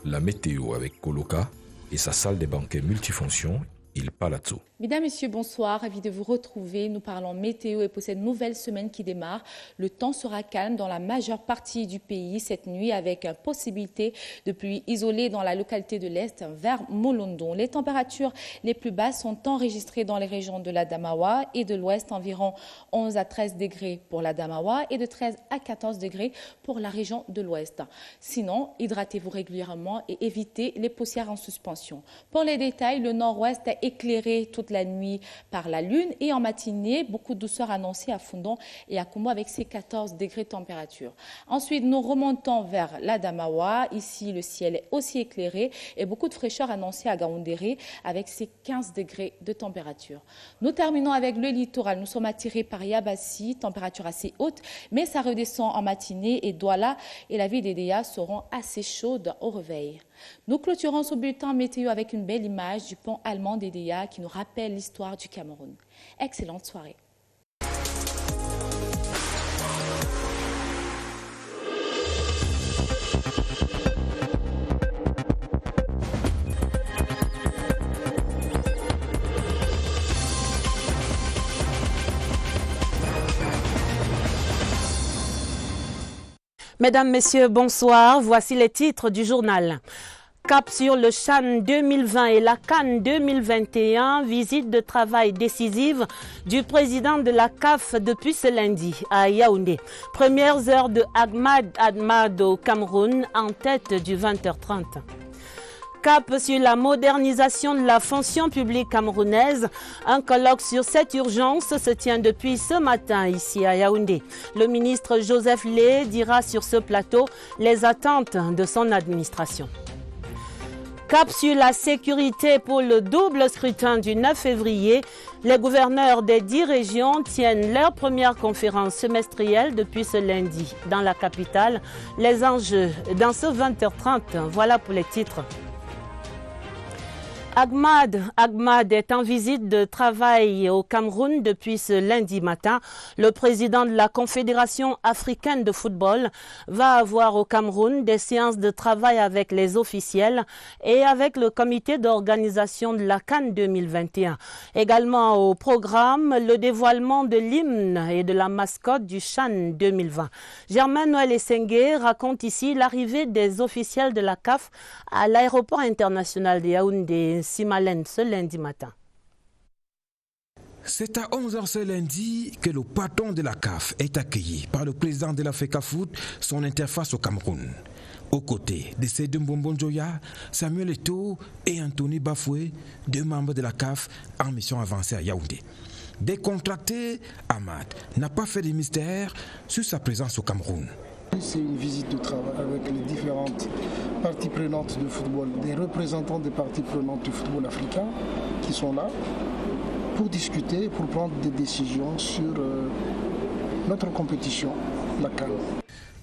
la météo avec Coloca et sa salle des banquets multifonctions, Il Palazzo. Mesdames, Messieurs, bonsoir. Ravi de vous retrouver. Nous parlons météo et pour cette nouvelle semaine qui démarre, le temps sera calme dans la majeure partie du pays cette nuit avec une possibilité de pluie isolée dans la localité de l'Est vers Molondon. Les températures les plus basses sont enregistrées dans les régions de l'Adamawa et de l'Ouest, environ 11 à 13 degrés pour l'Adamawa et de 13 à 14 degrés pour la région de l'Ouest. Sinon, hydratez-vous régulièrement et évitez les poussières en suspension. Pour les détails, le nord-ouest est éclairé toute la nuit par la lune et en matinée, beaucoup de douceur annoncée à Fondon et à Kumbo avec ses 14 degrés de température. Ensuite, nous remontons vers l'Adamawa. Ici, le ciel est aussi éclairé et beaucoup de fraîcheur annoncée à Gaoundéré avec ses 15 degrés de température. Nous terminons avec le littoral. Nous sommes attirés par Yabassi, température assez haute, mais ça redescend en matinée et Douala et la ville d'Edea seront assez chaudes au réveil. Nous clôturons ce bulletin météo avec une belle image du pont allemand d'Edea qui nous rappelle l'histoire du Cameroun. Excellente soirée. Mesdames, Messieurs, bonsoir. Voici les titres du journal. Cap sur le CHAN 2020 et la CAN 2021, visite de travail décisive du président de la CAF depuis ce lundi à Yaoundé. Premières heures de Ahmad au Cameroun en tête du 20h30. Cap sur la modernisation de la fonction publique camerounaise. Un colloque sur cette urgence se tient depuis ce matin ici à Yaoundé. Le ministre Joseph Lé dira sur ce plateau les attentes de son administration. Cap sur la sécurité pour le double scrutin du 9 février. Les gouverneurs des 10 régions tiennent leur première conférence semestrielle depuis ce lundi dans la capitale. Les enjeux dans ce 20h30, voilà pour les titres. Ahmad est en visite de travail au Cameroun depuis ce lundi matin. Le président de la Confédération africaine de football va avoir au Cameroun des séances de travail avec les officiels et avec le comité d'organisation de la CAN 2021. Également au programme, le dévoilement de l'hymne et de la mascotte du CHAN 2020. Germain-Noël Essengue raconte ici l'arrivée des officiels de la CAF à l'aéroport international de Yaoundé. Simalène ce lundi matin. C'est à 11h ce lundi que le patron de la CAF est accueilli par le président de la FECAFOOT, son interface au Cameroun. Aux côtés de Seydou Mbonjoya, Samuel Eto'o et Anthony Bafoué, 2 membres de la CAF en mission avancée à Yaoundé. Décontracté, Ahmad n'a pas fait de mystère sur sa présence au Cameroun. C'est une visite de travail avec les différentes parties prenantes de football, des représentants des parties prenantes du football africain qui sont là pour discuter, pour prendre des décisions sur notre compétition, la CAN.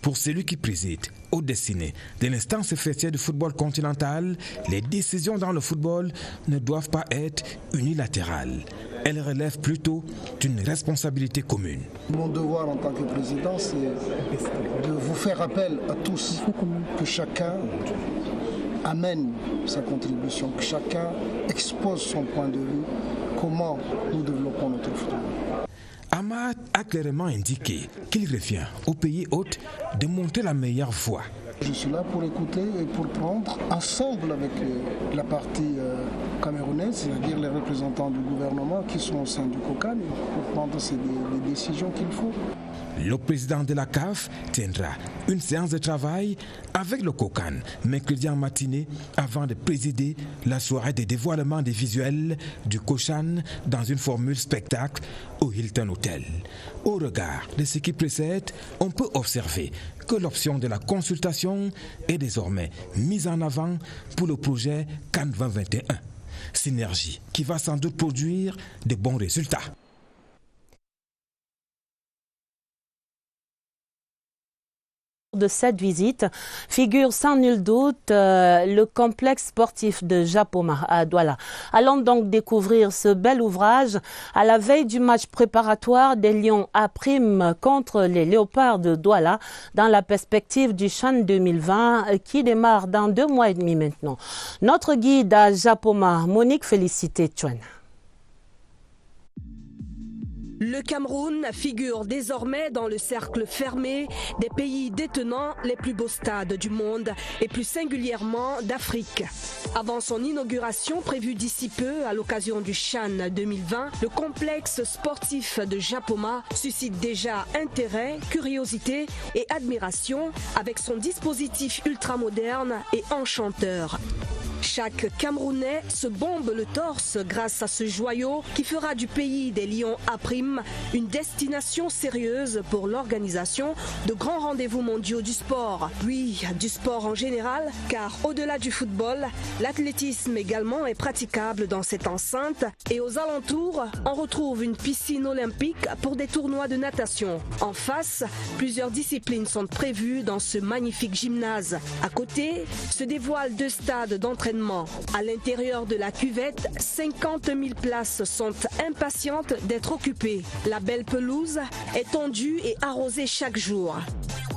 Pour celui qui préside aux destinées de l'instance fêtière du football continental, les décisions dans le football ne doivent pas être unilatérales. Elles relèvent plutôt d'une responsabilité commune. Mon devoir en tant que président, c'est de vous faire appel à tous, que chacun amène sa contribution, que chacun expose son point de vue, comment nous développons notre football. Ahmad a clairement indiqué qu'il revient au pays hôte de montrer la meilleure voie. Je suis là pour écouter et pour prendre ensemble avec la partie camerounaise, c'est-à-dire les représentants du gouvernement qui sont au sein du COCAN, pour prendre les décisions qu'il faut. Le président de la CAF tiendra une séance de travail avec le COCAN mercredi en matinée avant de présider la soirée de dévoilement des visuels du COCHAN dans une formule spectacle au Hilton Hotel. Au regard de ce qui précède, on peut observer que l'option de la consultation est désormais mise en avant pour le projet CAN 2021. Synergie qui va sans doute produire de bons résultats. de cette visite figure sans nul doute le complexe sportif de Japoma à Douala. Allons donc découvrir ce bel ouvrage à la veille du match préparatoire des Lions A' contre les Léopards de Douala dans la perspective du CHAN 2020 qui démarre dans 2 mois et demi maintenant. Notre guide à Japoma, Monique Félicité Chouane. Le Cameroun figure désormais dans le cercle fermé des pays détenant les plus beaux stades du monde et plus singulièrement d'Afrique. Avant son inauguration prévue d'ici peu à l'occasion du CHAN 2020, le complexe sportif de Japoma suscite déjà intérêt, curiosité et admiration avec son dispositif ultramoderne et enchanteur. Chaque Camerounais se bombe le torse grâce à ce joyau qui fera du pays des Lions A' une destination sérieuse pour l'organisation de grands rendez-vous mondiaux du sport. Oui, du sport en général, car au-delà du football, l'athlétisme également est praticable dans cette enceinte et aux alentours, on retrouve une piscine olympique pour des tournois de natation. En face, plusieurs disciplines sont prévues dans ce magnifique gymnase. À côté, se dévoilent 2 stades d'entraînement. À l'intérieur de la cuvette, 50 000 places sont impatientes d'être occupées. La belle pelouse est tondue et arrosée chaque jour.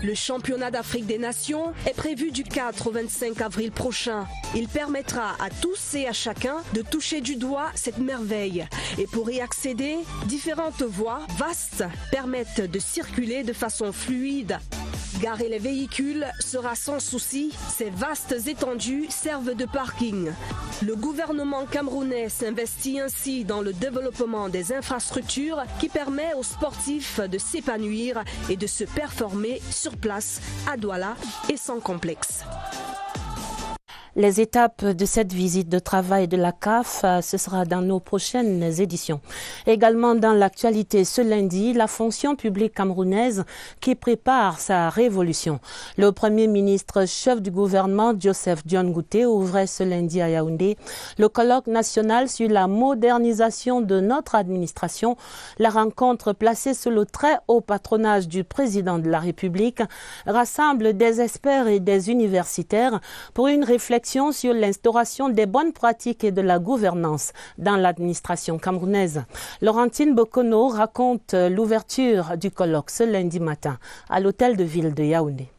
Le championnat d'Afrique des Nations est prévu du 4 au 25 avril prochain. Il permettra à tous et à chacun de toucher du doigt cette merveille. Et pour y accéder, différentes voies vastes permettent de circuler de façon fluide. Garer les véhicules sera sans souci, ces vastes étendues servent de parking. Le gouvernement camerounais s'investit ainsi dans le développement des infrastructures qui permet aux sportifs de s'épanouir et de se performer sur place à Douala et sans complexe. Les étapes de cette visite de travail de la CAF, ce sera dans nos prochaines éditions. Également dans l'actualité ce lundi, la fonction publique camerounaise qui prépare sa révolution. Le Premier ministre chef du gouvernement, Joseph Dione Ngouté, ouvrait ce lundi à Yaoundé le colloque national sur la modernisation de notre administration. La rencontre placée sous le très haut patronage du président de la République rassemble des experts et des universitaires pour une réflexion sur l'instauration des bonnes pratiques et de la gouvernance dans l'administration camerounaise. Laurentine Bokono raconte l'ouverture du colloque ce lundi matin à l'hôtel de ville de Yaoundé.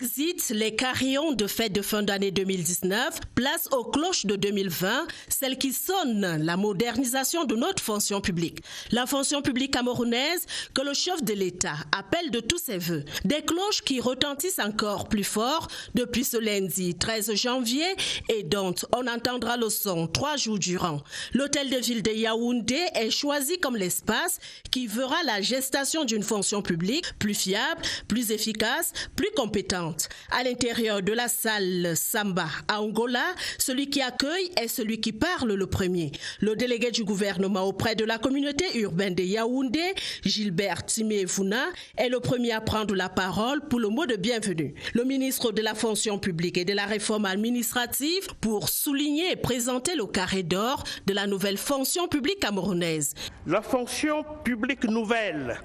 Exit les carillons de fête de fin d'année 2019, place aux cloches de 2020, celles qui sonnent la modernisation de notre fonction publique. La fonction publique camerounaise que le chef de l'État appelle de tous ses voeux. Des cloches qui retentissent encore plus fort depuis ce lundi 13 janvier et dont on entendra le son 3 jours durant. L'hôtel de ville de Yaoundé est choisi comme l'espace qui verra la gestation d'une fonction publique plus fiable, plus efficace, plus compétente. À l'intérieur de la salle Samba à Angola, celui qui accueille est celui qui parle le premier. Le délégué du gouvernement auprès de la communauté urbaine de Yaoundé, Gilbert Timé-Vouna, est le premier à prendre la parole pour le mot de bienvenue. Le ministre de la fonction publique et de la réforme administrative pour souligner et présenter le carré d'or de la nouvelle fonction publique camerounaise. La fonction publique nouvelle,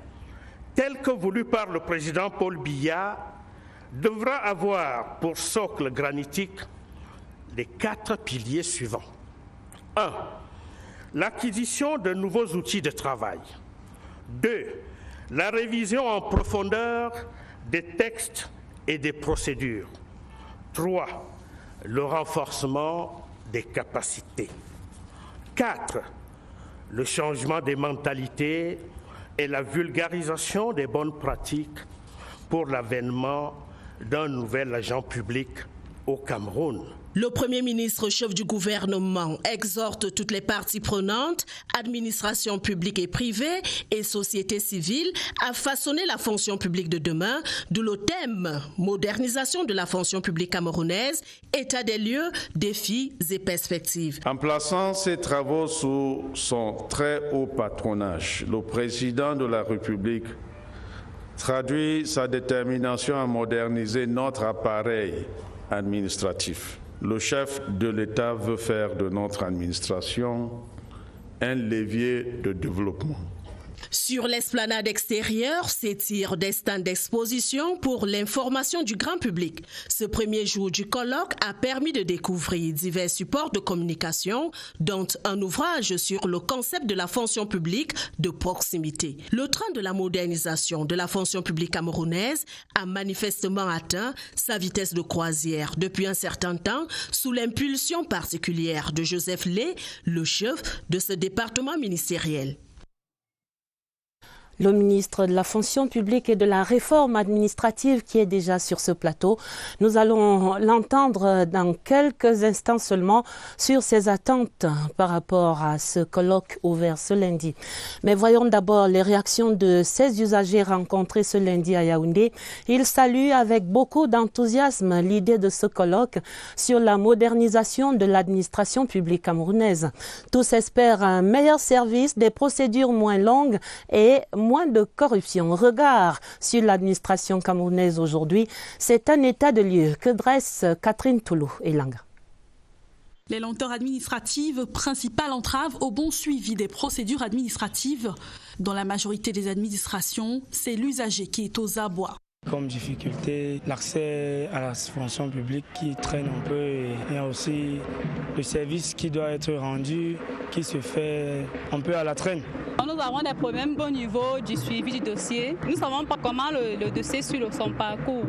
telle que voulue par le président Paul Biya, devra avoir pour socle granitique les 4 piliers suivants. 1. L'acquisition de nouveaux outils de travail. 2. La révision en profondeur des textes et des procédures. 3. Le renforcement des capacités. 4. Le changement des mentalités et la vulgarisation des bonnes pratiques pour l'avènement d'un nouvel agent public au Cameroun. Le Premier ministre chef du gouvernement exhorte toutes les parties prenantes, administration publique et privée et société civile, à façonner la fonction publique de demain, d'où le thème « Modernisation de la fonction publique camerounaise, état des lieux, défis et perspectives ». En plaçant ces travaux sous son très haut patronage, le président de la République traduit sa détermination à moderniser notre appareil administratif. Le chef de l'État veut faire de notre administration un levier de développement. Sur l'esplanade extérieure s'étirent des stands d'exposition pour l'information du grand public. Ce premier jour du colloque a permis de découvrir divers supports de communication, dont un ouvrage sur le concept de la fonction publique de proximité. Le train de la modernisation de la fonction publique camerounaise a manifestement atteint sa vitesse de croisière depuis un certain temps sous l'impulsion particulière de Joseph Lé, le chef de ce département ministériel. Le ministre de la fonction publique et de la réforme administrative qui est déjà sur ce plateau. Nous allons l'entendre dans quelques instants seulement sur ses attentes par rapport à ce colloque ouvert ce lundi. Mais voyons d'abord les réactions de ces usagers rencontrés ce lundi à Yaoundé. Ils saluent avec beaucoup d'enthousiasme l'idée de ce colloque sur la modernisation de l'administration publique camerounaise. Tous espèrent un meilleur service, des procédures moins longues et moins de corruption. Regard sur l'administration camerounaise aujourd'hui, c'est un état de lieu que dresse Catherine Toulou et Langa. Les lenteurs administratives, principale entrave au bon suivi des procédures administratives. Dans la majorité des administrations, c'est l'usager qui est aux abois. Comme difficulté, l'accès à la fonction publique qui traîne un peu et il y a aussi le service qui doit être rendu, qui se fait un peu à la traîne. Nous avons des problèmes au niveau du suivi du dossier. Nous ne savons pas comment le dossier suit son parcours.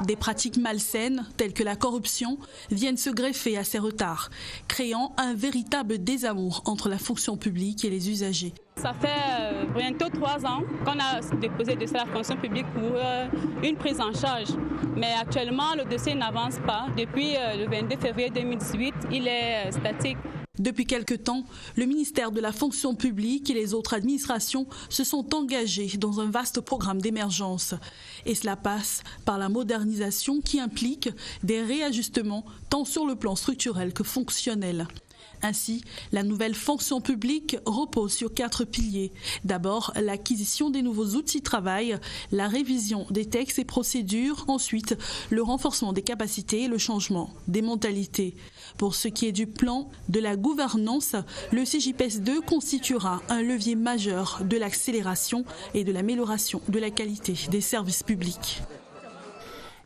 Des pratiques malsaines, telles que la corruption, viennent se greffer à ces retards, créant un véritable désamour entre la fonction publique et les usagers. Ça fait bientôt 3 ans qu'on a déposé le dossier à la fonction publique pour une prise en charge. Mais actuellement, le dossier n'avance pas. Depuis le 22 février 2018, il est statique. Depuis quelque temps, le ministère de la fonction publique et les autres administrations se sont engagés dans un vaste programme d'émergence. Et cela passe par la modernisation qui implique des réajustements tant sur le plan structurel que fonctionnel. Ainsi, la nouvelle fonction publique repose sur 4 piliers. D'abord, l'acquisition des nouveaux outils de travail, la révision des textes et procédures, ensuite le renforcement des capacités et le changement des mentalités. Pour ce qui est du plan de la gouvernance, le CJPS2 constituera un levier majeur de l'accélération et de l'amélioration de la qualité des services publics.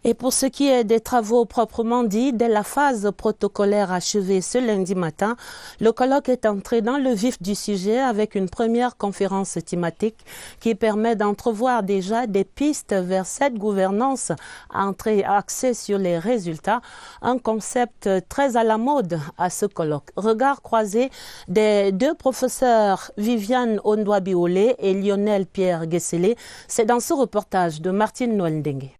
Et pour ce qui est des travaux proprement dits, dès la phase protocolaire achevée ce lundi matin, le colloque est entré dans le vif du sujet avec une première conférence thématique qui permet d'entrevoir déjà des pistes vers cette gouvernance axée sur les résultats, un concept très à la mode à ce colloque. Regard croisé des 2 professeurs Viviane Ondwa-Biolé et Lionel Pierre Guesselé, c'est dans ce reportage de Martine Noël-Dengue.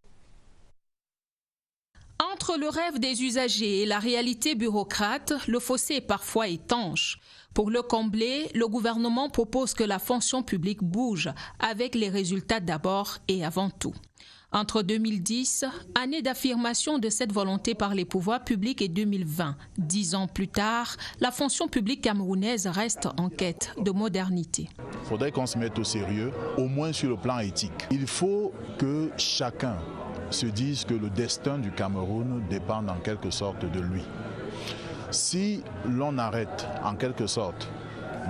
Entre le rêve des usagers et la réalité bureaucrate, le fossé est parfois étanche. Pour le combler, le gouvernement propose que la fonction publique bouge, avec les résultats d'abord et avant tout. Entre 2010, année d'affirmation de cette volonté par les pouvoirs publics, et 2020, 10 ans plus tard, la fonction publique camerounaise reste en quête de modernité. Il faudrait qu'on se mette au sérieux, au moins sur le plan éthique. Il faut que chacun se dise que le destin du Cameroun dépend en quelque sorte de lui. Si l'on arrête en quelque sorte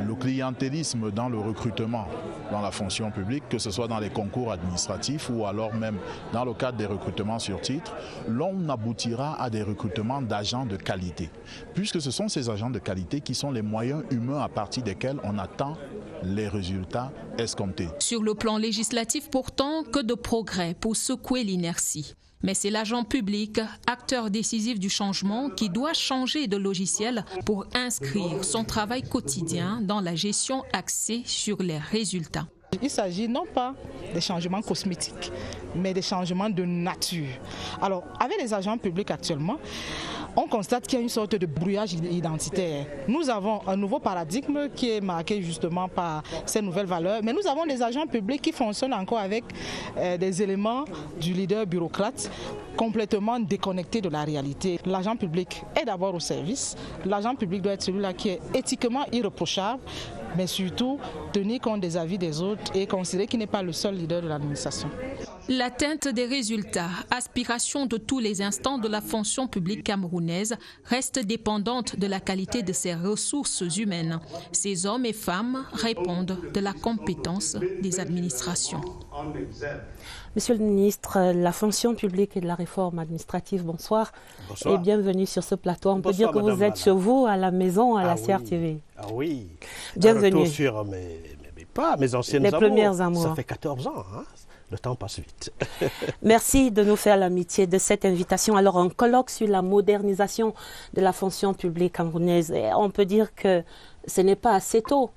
le clientélisme dans le recrutement dans la fonction publique, que ce soit dans les concours administratifs ou alors même dans le cadre des recrutements sur titre, l'on aboutira à des recrutements d'agents de qualité, puisque ce sont ces agents de qualité qui sont les moyens humains à partir desquels on attend les résultats escomptés. Sur le plan législatif pourtant, que de progrès pour secouer l'inertie. Mais c'est l'agent public, acteur décisif du changement, qui doit changer de logiciel pour inscrire son travail quotidien dans la gestion axée sur les résultats. Il s'agit non pas des changements cosmétiques, mais des changements de nature. Alors, avec les agents publics actuellement, on constate qu'il y a une sorte de brouillage identitaire. Nous avons un nouveau paradigme qui est marqué justement par ces nouvelles valeurs, mais nous avons des agents publics qui fonctionnent encore avec des éléments du leader bureaucrate complètement déconnectés de la réalité. L'agent public est d'abord au service. L'agent public doit être celui-là qui est éthiquement irréprochable, mais surtout tenir compte des avis des autres et considérer qu'il n'est pas le seul leader de l'administration. L'atteinte des résultats, aspiration de tous les instants de la fonction publique camerounaise, reste dépendante de la qualité de ses ressources humaines. Ces hommes et femmes répondent de la compétence des administrations. Monsieur le ministre, la fonction publique et de la réforme administrative, bonsoir. Bonsoir. Et bienvenue sur ce plateau. On peut dire que Madame vous êtes chez vous, à la maison, à la CRTV. Ah oui. Bienvenue. Un retour sur mes anciennes amours. Les premières amours. Ça fait 14 ans, hein. Le temps passe vite. Merci de nous faire l'amitié de cette invitation. Alors, un colloque sur la modernisation de la fonction publique camerounaise. Et on peut dire que ce n'est pas assez tôt.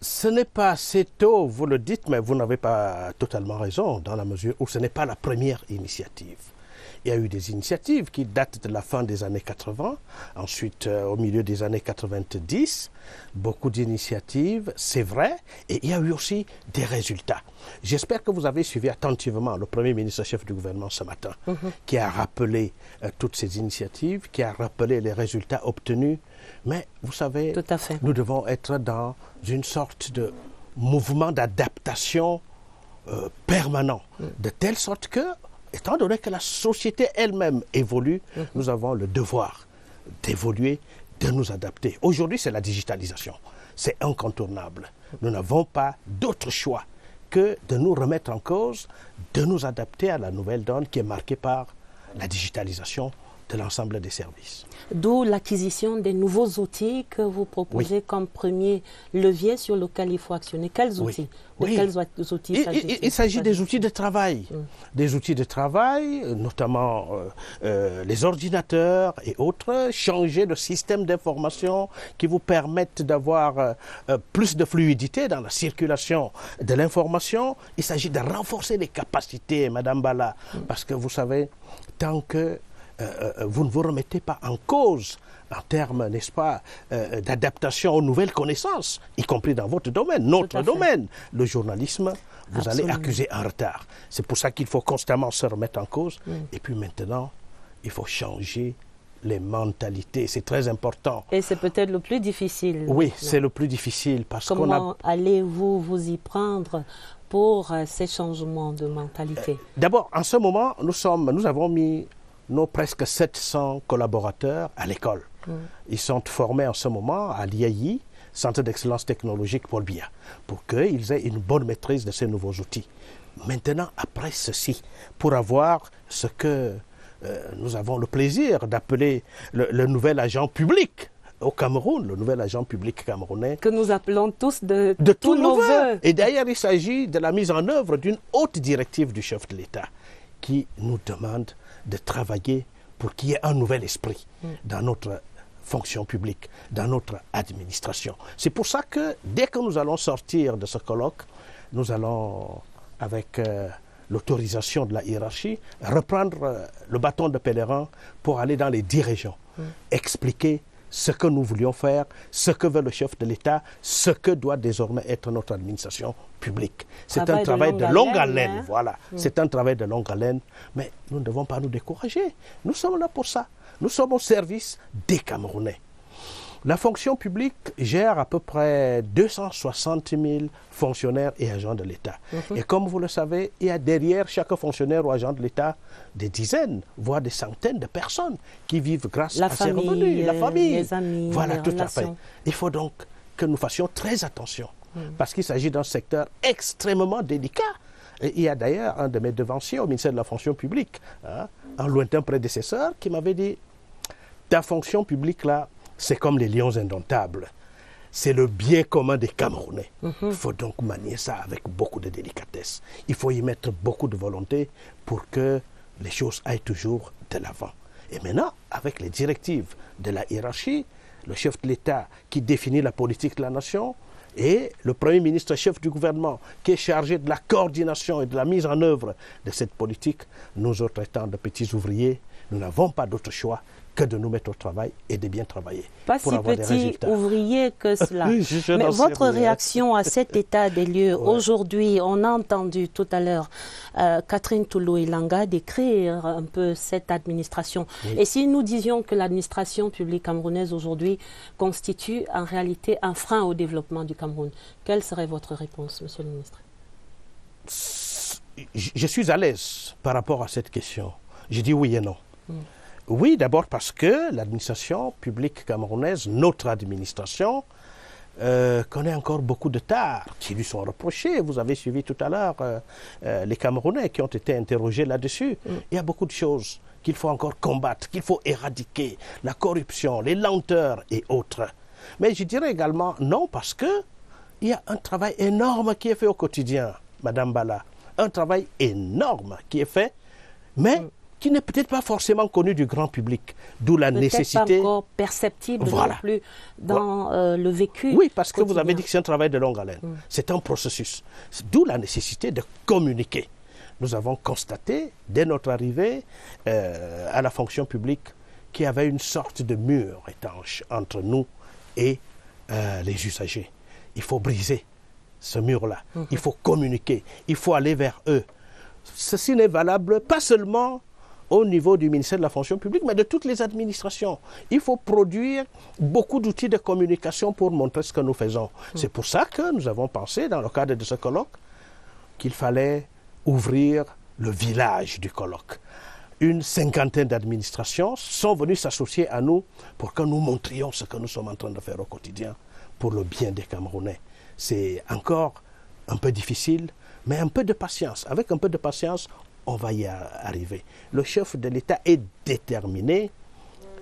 Ce n'est pas assez tôt, vous le dites, mais vous n'avez pas totalement raison, dans la mesure où ce n'est pas la première initiative. Il y a eu des initiatives qui datent de la fin des années 80, ensuite au milieu des années 90, beaucoup d'initiatives, c'est vrai, et il y a eu aussi des résultats. J'espère que vous avez suivi attentivement le Premier ministre chef du gouvernement ce matin, qui a rappelé toutes ces initiatives, qui a rappelé les résultats obtenus. Mais vous savez, nous devons être dans une sorte de mouvement d'adaptation permanent, de telle sorte que, étant donné que la société elle-même évolue, nous avons le devoir d'évoluer, de nous adapter. Aujourd'hui, c'est la digitalisation. C'est incontournable. Nous n'avons pas d'autre choix que de nous remettre en cause, de nous adapter à la nouvelle donne qui est marquée par la digitalisation de l'ensemble des services. D'où l'acquisition des nouveaux outils que vous proposez comme premier levier sur lequel il faut actionner. Quels outils? De quels outils s'agit-il? Il s'agit des outils de travail. Des outils de travail, notamment les ordinateurs et autres, changer de système d'information qui vous permettent d'avoir plus de fluidité dans la circulation de l'information. Il s'agit de renforcer les capacités, Madame Bala, parce que vous savez, tant que vous ne vous remettez pas en cause en termes, n'est-ce pas, d'adaptation aux nouvelles connaissances, y compris dans votre domaine, notre domaine, le journalisme, vous allez accuser un retard. C'est pour ça qu'il faut constamment se remettre en cause. Et puis maintenant, il faut changer les mentalités. C'est très important. Et c'est peut-être le plus difficile. Oui, c'est le plus difficile parce qu'on a... Comment allez-vous vous y prendre pour ces changements de mentalité? D'abord, en ce moment, nous avons mis nos presque 700 collaborateurs à l'école. Ils sont formés en ce moment à l'IAI, Centre d'excellence technologique Paul Biya, pour qu'ils aient une bonne maîtrise de ces nouveaux outils. Maintenant, après ceci, pour avoir ce que nous avons le plaisir d'appeler le nouvel agent public au Cameroun, le nouvel agent public camerounais. Que nous appelons tous de tous nos voeux. Et d'ailleurs, il s'agit de la mise en œuvre d'une haute directive du chef de l'État qui nous demande de travailler pour qu'il y ait un nouvel esprit dans notre fonction publique, dans notre administration. C'est pour ça que dès que nous allons sortir de ce colloque, nous allons, avec l'autorisation de la hiérarchie, reprendre le bâton de pèlerin pour aller dans les 10 régions, expliquer ce que nous voulions faire, ce que veut le chef de l'État, ce que doit désormais être notre administration publique. C'est un travail de longue haleine, voilà. C'est un travail de longue haleine, mais nous ne devons pas nous décourager. Nous sommes là pour ça. Nous sommes au service des Camerounais. La fonction publique gère à peu près 260 000 fonctionnaires et agents de l'État. Et comme vous le savez, il y a derrière chaque fonctionnaire ou agent de l'État des dizaines, voire des centaines de personnes qui vivent grâce à ces revenus. La famille, les amis, voilà, les tout relations. à fait. Il faut donc que nous fassions très attention, parce qu'il s'agit d'un secteur extrêmement délicat. Et il y a d'ailleurs un de mes devanciers au ministère de la fonction publique, un lointain prédécesseur, qui m'avait dit « Ta fonction publique là, c'est comme les lions indomptables. C'est le bien commun des Camerounais. Il faut donc manier ça avec beaucoup de délicatesse. Il faut y mettre beaucoup de volonté pour que les choses aillent toujours de l'avant. Et maintenant, avec les directives de la hiérarchie, le chef de l'État qui définit la politique de la nation et le Premier ministre chef du gouvernement qui est chargé de la coordination et de la mise en œuvre de cette politique, nous autres étant de petits ouvriers, nous n'avons pas d'autre choix que de nous mettre au travail et de bien travailler pas pour si avoir des petit résultats. Ouvrier que cela. Mais votre réaction à cet état des lieux, aujourd'hui, on a entendu tout à l'heure Catherine Toulou-Ilanga décrire un peu cette administration. Et si nous disions que l'administration publique camerounaise aujourd'hui constitue en réalité un frein au développement du Cameroun, quelle serait votre réponse, Monsieur le ministre? je suis à l'aise par rapport à cette question. Je dis oui et non. Oui, d'abord parce que l'administration publique camerounaise, notre administration, connaît encore beaucoup de tares qui lui sont reprochés. Vous avez suivi tout à l'heure les Camerounais qui ont été interrogés là-dessus. Il y a beaucoup de choses qu'il faut encore combattre, qu'il faut éradiquer, la corruption, les lenteurs et autres. Mais je dirais également non parce qu'il y a un travail énorme qui est fait au quotidien, Madame Bala. Un travail énorme qui est fait, mais qui n'est peut-être pas forcément connu du grand public. D'où la nécessité... pas encore perceptible non plus dans le vécu. Oui, parce que quotidien. vous avez dit que c'est un travail de longue haleine. C'est un processus. D'où la nécessité de communiquer. Nous avons constaté, dès notre arrivée à la fonction publique, qu'il y avait une sorte de mur étanche entre nous et les usagers. Il faut briser ce mur-là. Il faut communiquer. Il faut aller vers eux. Ceci n'est valable pas seulement au niveau du ministère de la fonction publique, mais de toutes les administrations. Il faut produire beaucoup d'outils de communication pour montrer ce que nous faisons. C'est pour ça que nous avons pensé, dans le cadre de ce colloque, qu'il fallait ouvrir le village du colloque. Une cinquantaine d'administrations sont venues s'associer à nous pour que nous montrions ce que nous sommes en train de faire au quotidien pour le bien des Camerounais. C'est encore un peu difficile, mais un peu de patience. Avec un peu de patience, on va y arriver. Le chef de l'État est déterminé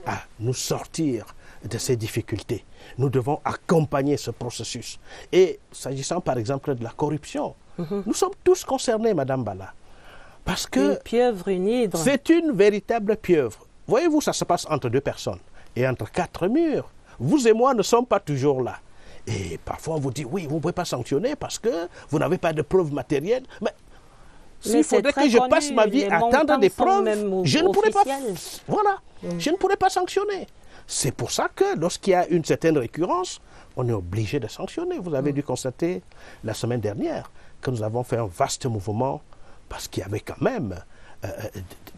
à nous sortir de ces difficultés. Nous devons accompagner ce processus. Et s'agissant par exemple de la corruption, nous sommes tous concernés, Madame Bala. Parce que une pieuvre, une hydre. C'est une véritable pieuvre. Voyez-vous, ça se passe entre deux personnes et entre quatre murs. Vous et moi ne sommes pas toujours là. Et parfois on vous dit, oui, vous ne pouvez pas sanctionner parce que vous n'avez pas de preuves matérielles. Mais s'il faudrait que je passe ma vie à attendre des preuves, je ne pourrais pas. Voilà, je ne pourrais pas sanctionner. C'est pour ça que lorsqu'il y a une certaine récurrence, on est obligé de sanctionner. Vous avez dû constater la semaine dernière que nous avons fait un vaste mouvement parce qu'il y avait quand même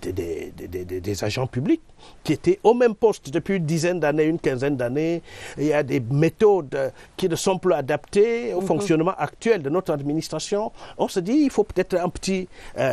des agents publics qui étaient au même poste depuis une dizaine d'années, une quinzaine d'années. Il y a des méthodes qui ne sont plus adaptées au fonctionnement actuel de notre administration. On se dit il faut peut-être un petit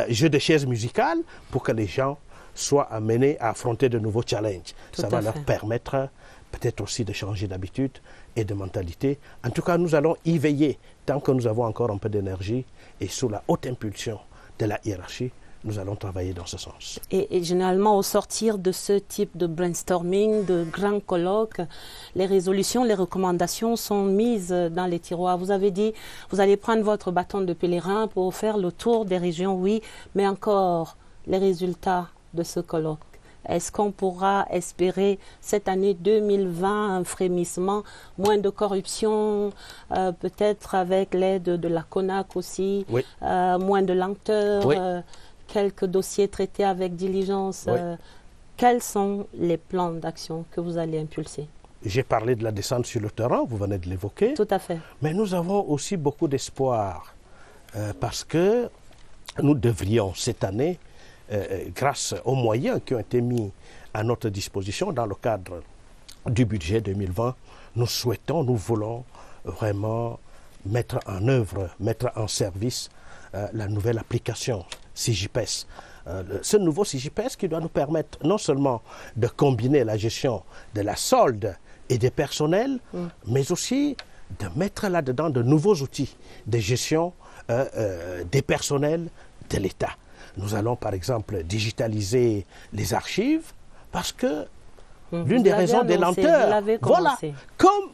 jeu de chaises musicales pour que les gens soient amenés à affronter de nouveaux challenges. Ça va leur permettre peut-être aussi de changer d'habitude et de mentalité. En tout cas, nous allons y veiller tant que nous avons encore un peu d'énergie et sous la haute impulsion de la hiérarchie, nous allons travailler dans ce sens. Et généralement, au sortir de ce type de brainstorming, de grands colloques, les résolutions, les recommandations sont mises dans les tiroirs. Vous avez dit, vous allez prendre votre bâton de pèlerin pour faire le tour des régions, oui, mais encore les résultats de ce colloque. Est-ce qu'on pourra espérer cette année 2020 un frémissement, moins de corruption, peut-être avec l'aide de la CONAC aussi, moins de lenteur, quelques dossiers traités avec diligence. Quels sont les plans d'action que vous allez impulser? J'ai parlé de la descente sur le terrain, vous venez de l'évoquer. Tout à fait. Mais nous avons aussi beaucoup d'espoir parce que nous devrions cette année, grâce aux moyens qui ont été mis à notre disposition dans le cadre du budget 2020, nous souhaitons, nous voulons vraiment mettre en œuvre, mettre en service la nouvelle application CIGIPES. Ce nouveau CIGIPES qui doit nous permettre non seulement de combiner la gestion de la solde et des personnels, mais aussi de mettre là-dedans de nouveaux outils de gestion des personnels de l'État. Nous allons par exemple digitaliser les archives parce que l'une des raisons des lenteurs, voilà, comme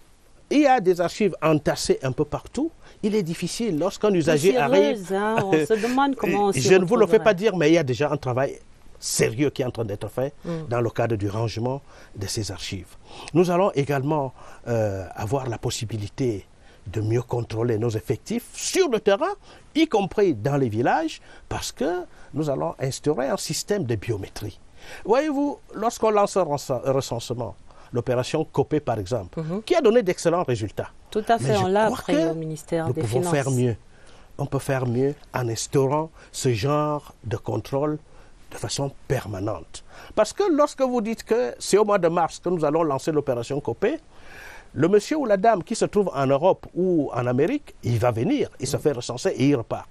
il y a des archives entassées un peu partout, il est difficile lorsqu'un usager arrive. On se demande comment on je ne vous le fais pas dire, mais il y a déjà un travail sérieux qui est en train d'être fait dans le cadre du rangement de ces archives. Nous allons également avoir la possibilité de mieux contrôler nos effectifs sur le terrain, y compris dans les villages, parce que nous allons instaurer un système de biométrie. Voyez-vous, lorsqu'on lance un recensement, l'opération COPE par exemple, qui a donné d'excellents résultats. Tout à fait, on l'a appris au ministère des Finances. Nous pouvons faire mieux. On peut faire mieux en instaurant ce genre de contrôle de façon permanente. Parce que lorsque vous dites que c'est au mois de mars que nous allons lancer l'opération COPE, le monsieur ou la dame qui se trouve en Europe ou en Amérique, il va venir, il se fait recenser et il repart.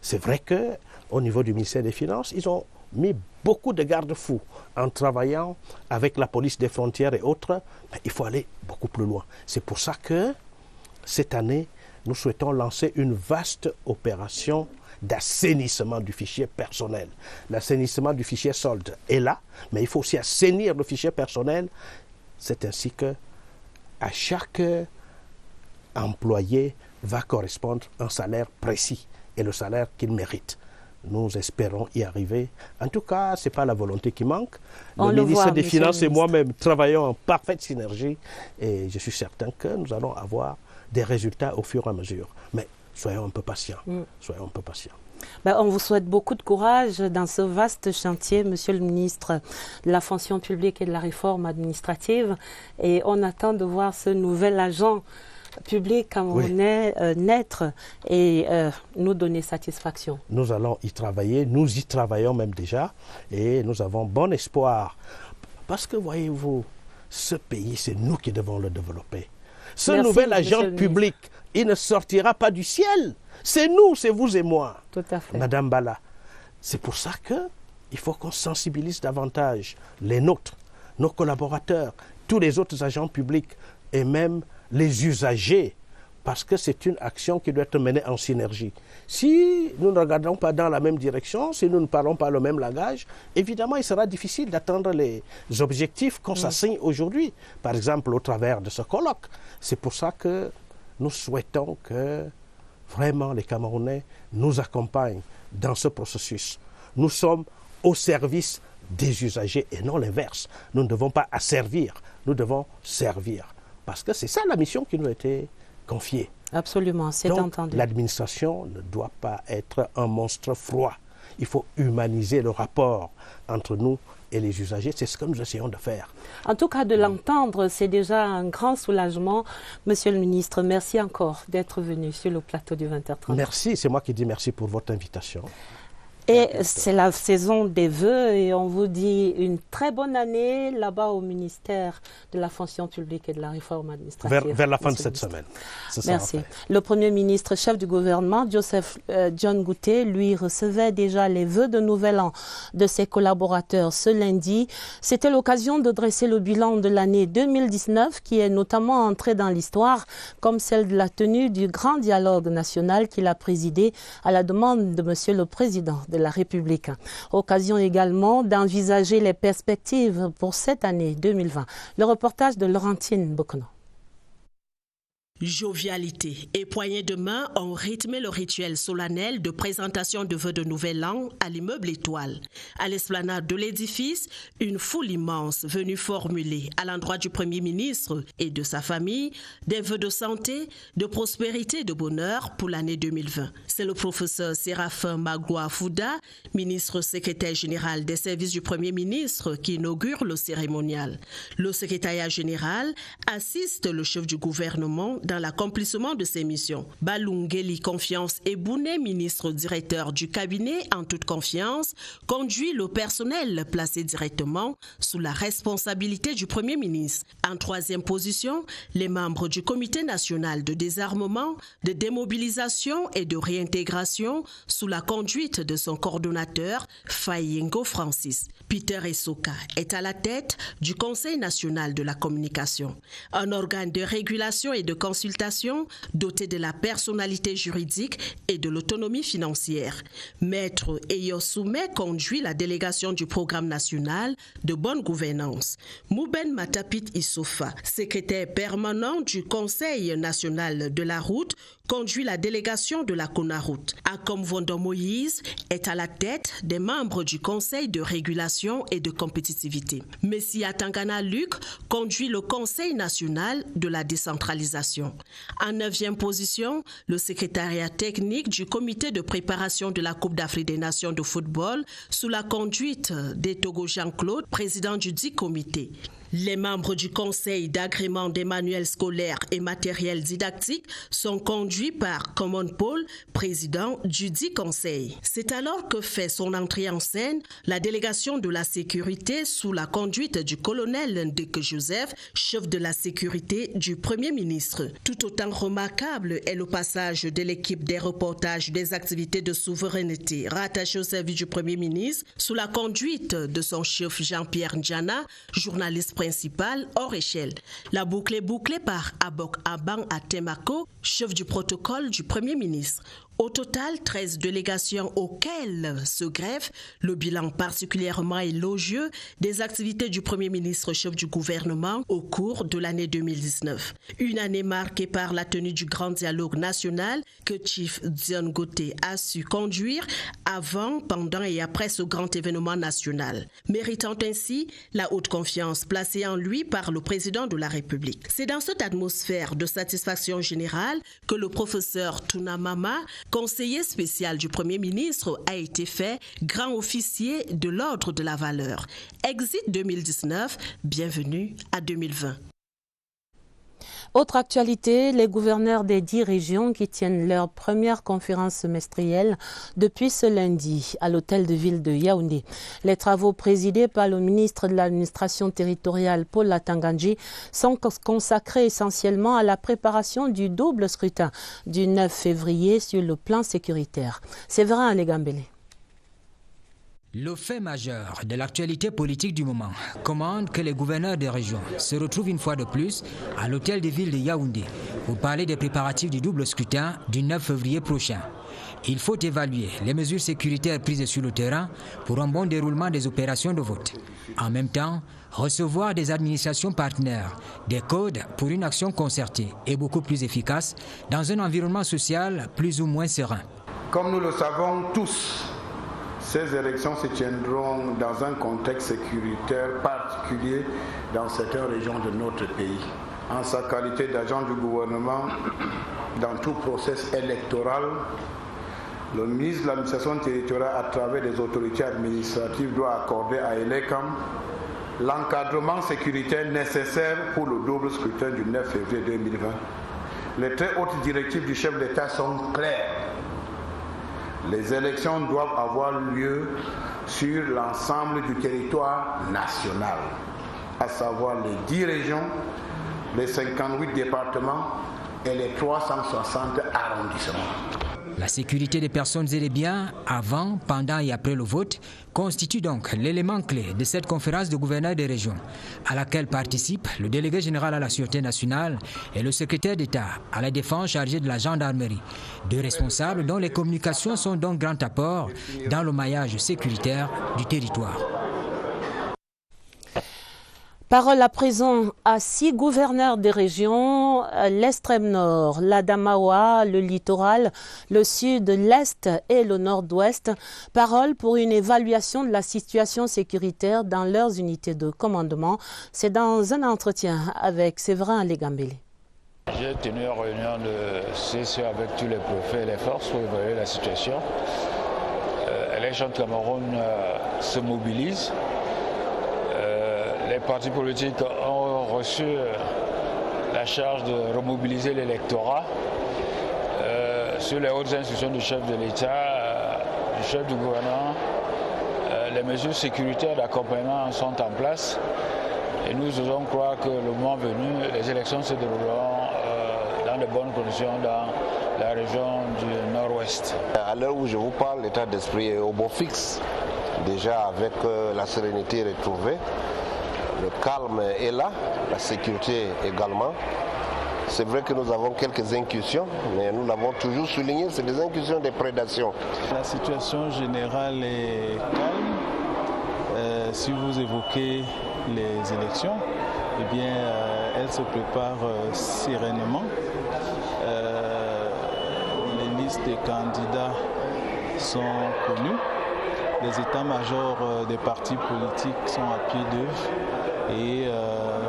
C'est vrai que au niveau du ministère des Finances, ils ont mis beaucoup de garde-fous en travaillant avec la police des frontières et autres. Mais il faut aller beaucoup plus loin. C'est pour ça que cette année, nous souhaitons lancer une vaste opération d'assainissement du fichier personnel. L'assainissement du fichier solde est là, mais il faut aussi assainir le fichier personnel. C'est ainsi que à chaque employé va correspondre un salaire précis et le salaire qu'il mérite. Nous espérons y arriver. En tout cas, ce n'est pas la volonté qui manque. Le ministre des Finances et moi-même travaillons en parfaite synergie et je suis certain que nous allons avoir des résultats au fur et à mesure. Mais soyons un peu patients. Soyons un peu patients. On vous souhaite beaucoup de courage dans ce vaste chantier, Monsieur le ministre de la fonction publique et de la réforme administrative. Et on attend de voir ce nouvel agent public camerounais naître et nous donner satisfaction. Nous allons y travailler, nous y travaillons même déjà et nous avons bon espoir. Parce que voyez-vous, ce pays, c'est nous qui devons le développer. Ce nouvel agent public, il ne sortira pas du ciel. C'est nous, c'est vous et moi. Tout à fait. Madame Bala, c'est pour ça qu'il faut qu'on sensibilise davantage les nôtres, nos collaborateurs, tous les autres agents publics et même les usagers, parce que c'est une action qui doit être menée en synergie. Si nous ne regardons pas dans la même direction, si nous ne parlons pas le même langage, évidemment, il sera difficile d'atteindre les objectifs qu'on s'assigne aujourd'hui, par exemple au travers de ce colloque. C'est pour ça que nous souhaitons que vraiment les Camerounais nous accompagnent dans ce processus. Nous sommes au service des usagers et non l'inverse. Nous ne devons pas asservir, nous devons servir. Parce que c'est ça la mission qui nous a été confiée. Absolument, c'est entendu. L'administration ne doit pas être un monstre froid. Il faut humaniser le rapport entre nous et les usagers. C'est ce que nous essayons de faire. En tout cas, de l'entendre, c'est déjà un grand soulagement. Monsieur le ministre, merci encore d'être venu sur le plateau du 20h30. Merci, c'est moi qui dis merci pour votre invitation. Et c'est la saison des vœux et on vous dit une très bonne année là-bas au ministère de la fonction publique et de la réforme administrative. Vers la fin de cette semaine. Merci. Le Premier ministre, chef du gouvernement, Joseph John Gouté, lui recevait déjà les vœux de Nouvel An de ses collaborateurs ce lundi. C'était l'occasion de dresser le bilan de l'année 2019 qui est notamment entrée dans l'histoire comme celle de la tenue du grand dialogue national qu'il a présidé à la demande de Monsieur le Président de la République. Occasion également d'envisager les perspectives pour cette année 2020. Le reportage de Laurentine Bokono. Jovialité et poignées de main ont rythmé le rituel solennel de présentation de vœux de Nouvel An à l'immeuble Étoile. À l'esplanade de l'édifice, une foule immense venue formuler à l'endroit du Premier ministre et de sa famille des vœux de santé, de prospérité et de bonheur pour l'année 2020. C'est le professeur Séraphin Magloire Fouda, ministre secrétaire général des services du Premier ministre, qui inaugure le cérémonial. Le secrétariat général assiste le chef du gouvernement dans l'accomplissement de ses missions. Balungeli Confiance Ebouné, ministre directeur du cabinet en toute confiance, conduit le personnel placé directement sous la responsabilité du Premier ministre. En troisième position, les membres du Comité national de désarmement, de démobilisation et de réintégration sous la conduite de son coordonnateur, Fayingo Francis. Peter Essoka est à la tête du Conseil national de la communication, un organe de régulation et de consultation doté de la personnalité juridique et de l'autonomie financière. Maître Eyosoume conduit la délégation du programme national de bonne gouvernance. Mouben Matapit Issofa, secrétaire permanent du Conseil national de la route, conduit la délégation de la CONAROUTE. Akom Vondon Moïse est à la tête des membres du Conseil de régulation et de compétitivité. Messia Tangana Luc conduit le Conseil national de la décentralisation. En 9e position, le secrétariat technique du comité de préparation de la Coupe d'Afrique des Nations de football sous la conduite d'Etogo Jean-Claude, président du dit comité. Les membres du conseil d'agrément des manuels scolaires et matériels didactiques sont conduits par Common Paul, président du dit conseil. C'est alors que fait son entrée en scène la délégation de la sécurité sous la conduite du colonel Ndeke Joseph, chef de la sécurité du Premier ministre. Tout autant remarquable est le passage de l'équipe des reportages des activités de souveraineté rattachées au service du Premier ministre sous la conduite de son chef Jean-Pierre Ndjana, journaliste principal hors échelle. La boucle est bouclée par Abok Abang Atemako, chef du protocole du Premier ministre. Au total, 13 délégations auxquelles se greffe le bilan particulièrement élogieux des activités du Premier ministre chef du gouvernement au cours de l'année 2019. Une année marquée par la tenue du grand dialogue national que Chief Dion Gote a su conduire avant, pendant et après ce grand événement national, méritant ainsi la haute confiance placée en lui par le président de la République. C'est dans cette atmosphère de satisfaction générale que le professeur Tounamama, conseiller spécial du Premier ministre, a été fait grand officier de l'Ordre de la Valeur. Exit 2019, bienvenue à 2020. Autre actualité, les gouverneurs des 10 régions qui tiennent leur première conférence semestrielle depuis ce lundi à l'hôtel de ville de Yaoundé. Les travaux présidés par le ministre de l'administration territoriale Paul Latangandji sont consacrés essentiellement à la préparation du double scrutin du 9 février sur le plan sécuritaire. Séverin Alégambélé. Le fait majeur de l'actualité politique du moment commande que les gouverneurs des régions se retrouvent une fois de plus à l'hôtel de ville de Yaoundé pour parler des préparatifs du double scrutin du 9 février prochain. Il faut évaluer les mesures sécuritaires prises sur le terrain pour un bon déroulement des opérations de vote. En même temps, recevoir des administrations partenaires, des codes pour une action concertée et beaucoup plus efficace dans un environnement social plus ou moins serein. Comme nous le savons tous, ces élections se tiendront dans un contexte sécuritaire particulier dans certaines régions de notre pays. En sa qualité d'agent du gouvernement dans tout processus électoral, le ministre de l'administration territoriale, à travers les autorités administratives, doit accorder à ELECAM l'encadrement sécuritaire nécessaire pour le double scrutin du 9 février 2020. Les très hautes directives du chef d'État sont claires. Les élections doivent avoir lieu sur l'ensemble du territoire national, à savoir les 10 régions, les 58 départements et les 360 arrondissements. La sécurité des personnes et des biens avant, pendant et après le vote constitue donc l'élément clé de cette conférence de gouverneurs des régions à laquelle participent le délégué général à la Sûreté nationale et le secrétaire d'État à la Défense chargé de la gendarmerie. Deux responsables dont les communications sont donc grand apport dans le maillage sécuritaire du territoire. Parole à présent à 6 gouverneurs des régions, l'extrême nord, l'Adamawa, le littoral, le sud, l'est et le nord-ouest. Parole pour une évaluation de la situation sécuritaire dans leurs unités de commandement. C'est dans un entretien avec Séverin Alégambélé. J'ai tenu une réunion de CSE avec tous les préfets et les forces pour évaluer la situation. Les gens de Cameroun se mobilisent. Les partis politiques ont reçu la charge de remobiliser l'électorat sur les hautes instructions du chef de l'État, du chef du gouvernement. Les mesures sécuritaires d'accompagnement sont en place et nous osons croire que le moment venu, les élections se dérouleront dans de bonnes conditions dans la région du Nord-Ouest. À l'heure où je vous parle, l'état d'esprit est au beau fixe, déjà avec la sérénité retrouvée. Le calme est là, la sécurité également. C'est vrai que nous avons quelques incursions, mais nous l'avons toujours souligné, c'est des incursions de prédation. La situation générale est calme. Si vous évoquez les élections, eh bien, elles se préparent sereinement. Les listes des candidats sont connues. Les états-majors des partis politiques sont à pied d'œuvre. Et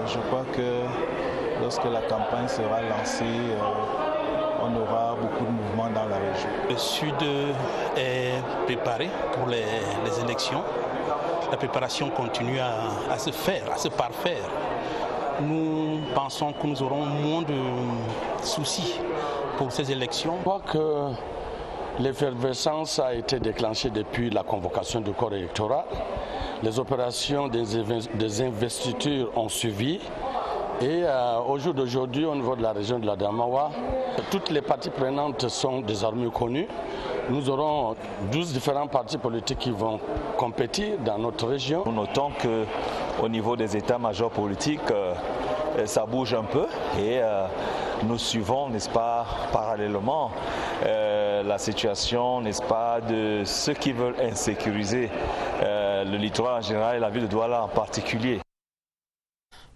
je crois que lorsque la campagne sera lancée, on aura beaucoup de mouvements dans la région. Le Sud est préparé pour les élections. la préparation continue à se faire, à se parfaire, nous pensons que nous aurons moins de soucis pour ces élections. Je crois que l'effervescence a été déclenchée depuis la convocation du corps électoral. Les opérations des investitures ont suivi. Et au jour d'aujourd'hui, au niveau de la région de l'Adamawa, toutes les parties prenantes sont désormais connues. Nous aurons 12 différents partis politiques qui vont compétir dans notre région. Nous notons qu'au niveau des états-majors politiques, ça bouge un peu et nous suivons, n'est-ce pas, parallèlement la situation, n'est-ce pas, de ceux qui veulent insécuriser le littoral en général et la ville de Douala en particulier.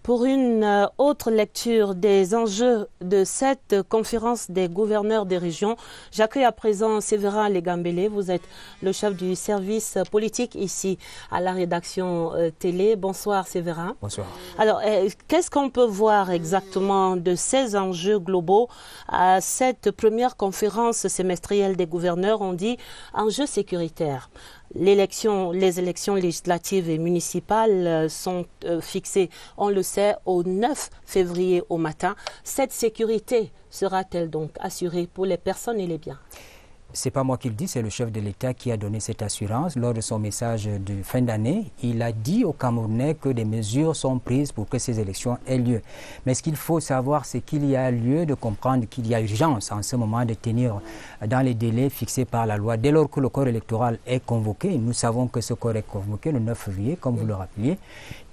Pour une autre lecture des enjeux de cette conférence des gouverneurs des régions, j'accueille à présent Séverin Legambele. Vous êtes le chef du service politique ici à la rédaction télé. Bonsoir Séverin. Bonsoir. Alors, qu'est-ce qu'on peut voir exactement de ces enjeux globaux à cette première conférence semestrielle des gouverneurs? On dit enjeux sécuritaires. Les élections législatives et municipales sont fixées, on le sait, au 9 février au matin. Cette sécurité sera-t-elle donc assurée pour les personnes et les biens? C'est pas moi qui le dis, c'est le chef de l'État qui a donné cette assurance. Lors de son message de fin d'année, il a dit aux Camerounais que des mesures sont prises pour que ces élections aient lieu. Mais ce qu'il faut savoir, c'est qu'il y a lieu de comprendre qu'il y a urgence en ce moment de tenir dans les délais fixés par la loi. Dès lors que le corps électoral est convoqué, nous savons que ce corps est convoqué le 9 février, comme vous le rappeliez,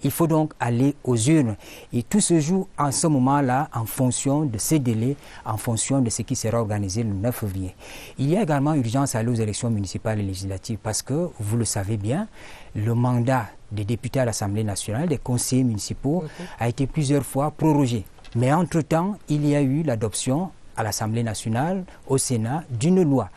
il faut donc aller aux urnes. Et tout se joue en ce moment-là en fonction de ces délais, en fonction de ce qui sera organisé le 9 février. Il y a également urgence à aller aux élections municipales et législatives parce que, vous le savez bien, le mandat des députés à l'Assemblée nationale, des conseillers municipaux, a été plusieurs fois prorogé. Mais entre-temps, il y a eu l'adoption à l'Assemblée nationale, au Sénat, d'une loi.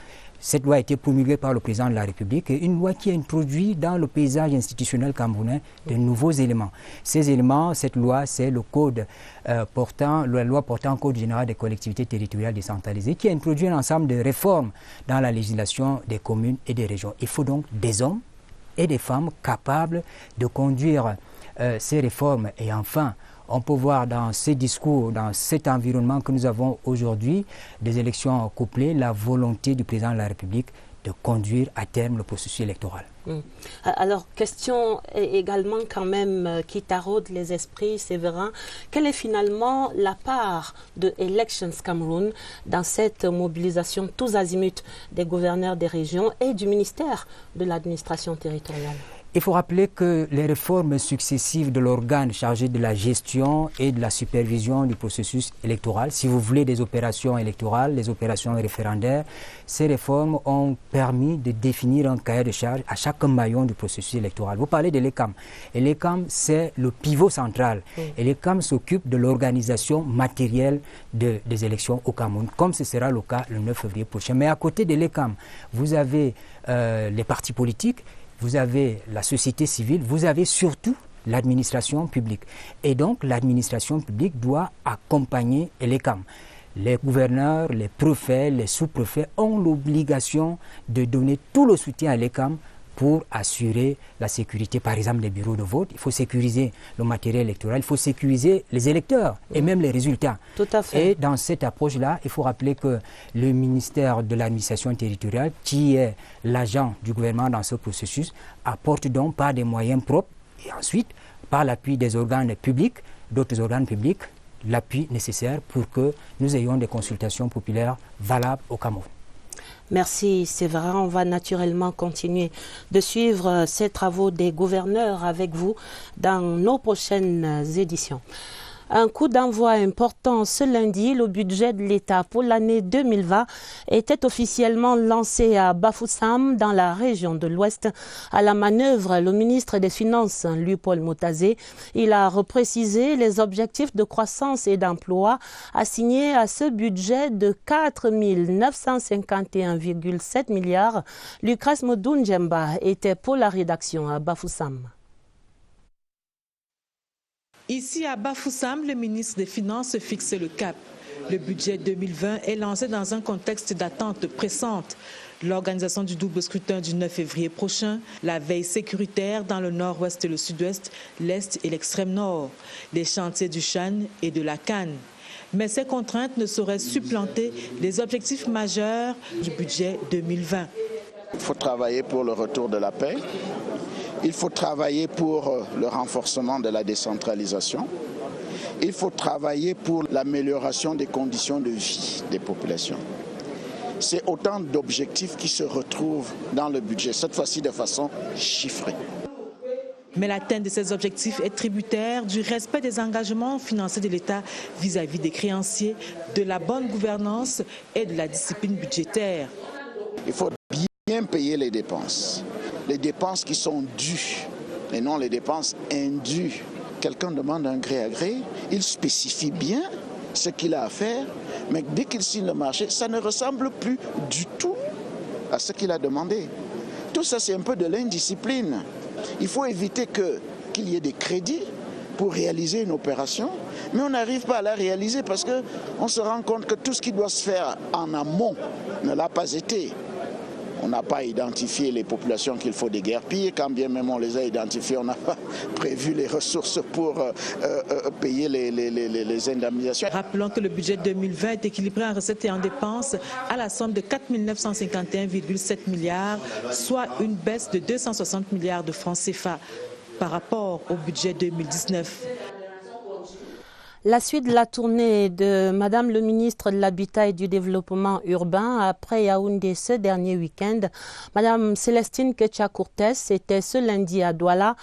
Cette loi a été promulguée par le président de la République, une loi qui a introduit dans le paysage institutionnel camerounais de nouveaux éléments. Ces éléments, cette loi, c'est le code la loi portant Code général des collectivités territoriales décentralisées, qui a introduit un ensemble de réformes dans la législation des communes et des régions. Il faut donc des hommes et des femmes capables de conduire ces réformes. Et enfin, on peut voir dans ces discours, dans cet environnement que nous avons aujourd'hui, des élections couplées, la volonté du président de la République de conduire à terme le processus électoral. Alors, question également quand même qui taraude les esprits, Séverin. Quelle est finalement la part de Elections Cameroun dans cette mobilisation tous azimuts des gouverneurs des régions et du ministère de l'administration territoriale? Il faut rappeler que les réformes successives de l'organe chargé de la gestion et de la supervision du processus électoral, si vous voulez des opérations électorales, les opérations référendaires, ces réformes ont permis de définir un cahier de charge à chaque maillon du processus électoral. Vous parlez de l'ECAM. Et l'ECAM, c'est le pivot central. Et l'ECAM s'occupe de l'organisation matérielle des élections au Cameroun, comme ce sera le cas le 9 février prochain. Mais à côté de l'ECAM, vous avez les partis politiques, vous avez la société civile, vous avez surtout l'administration publique. Et donc, l'administration publique doit accompagner l'ECAM. Les gouverneurs, les préfets, les sous-préfets ont l'obligation de donner tout le soutien à l'ECAM pour assurer la sécurité, par exemple, des bureaux de vote. Il faut sécuriser le matériel électoral, il faut sécuriser les électeurs et même les résultats. Tout à fait. Et dans cette approche-là, il faut rappeler que le ministère de l'administration territoriale, qui est l'agent du gouvernement dans ce processus, apporte donc par des moyens propres et ensuite, par l'appui des organes publics, d'autres organes publics, l'appui nécessaire pour que nous ayons des consultations populaires valables au Cameroun. Merci Séverin. On va naturellement continuer de suivre ces travaux des gouverneurs avec vous dans nos prochaines éditions. Un coup d'envoi important ce lundi, le budget de l'État pour l'année 2020 était officiellement lancé à Bafoussam dans la région de l'Ouest. À la manœuvre, le ministre des Finances, Louis-Paul Motazé, il a reprécisé les objectifs de croissance et d'emploi assignés à ce budget de 4 951,7 milliards. Lucas Modunjemba était pour la rédaction à Bafoussam. Ici à Bafoussam, le ministre des Finances fixe le cap. Le budget 2020 est lancé dans un contexte d'attente pressante. L'organisation du double scrutin du 9 février prochain, la veille sécuritaire dans le nord-ouest et le sud-ouest, l'est et l'extrême nord, les chantiers du Chan et de la Cannes. Mais ces contraintes ne sauraient supplanter les objectifs majeurs du budget 2020. Il faut travailler pour le retour de la paix. Il faut travailler pour le renforcement de la décentralisation. Il faut travailler pour l'amélioration des conditions de vie des populations. C'est autant d'objectifs qui se retrouvent dans le budget, cette fois-ci de façon chiffrée. Mais l'atteinte de ces objectifs est tributaire du respect des engagements financiers de l'État vis-à-vis des créanciers, de la bonne gouvernance et de la discipline budgétaire. Il faut bien payer les dépenses qui sont dues et non les dépenses indues. Quelqu'un demande un gré à gré, il spécifie bien ce qu'il a à faire, mais dès qu'il signe le marché, ça ne ressemble plus du tout à ce qu'il a demandé. Tout ça, c'est un peu de l'indiscipline. Il faut éviter qu'il y ait des crédits pour réaliser une opération, mais on n'arrive pas à la réaliser parce qu'on se rend compte que tout ce qui doit se faire en amont ne l'a pas été. On n'a pas identifié les populations qu'il faut déguerpir, quand bien même on les a identifiées, on n'a pas prévu les ressources pour payer les indemnisations. Rappelons que le budget 2020 est équilibré en recettes et en dépenses à la somme de 4 951,7 milliards, soit une baisse de 260 milliards de francs CFA par rapport au budget 2019. La suite de la tournée de Madame le ministre de l'Habitat et du Développement urbain après Yaoundé ce dernier week-end. Madame Célestine Ketcha-Courtès était ce lundi à Douala.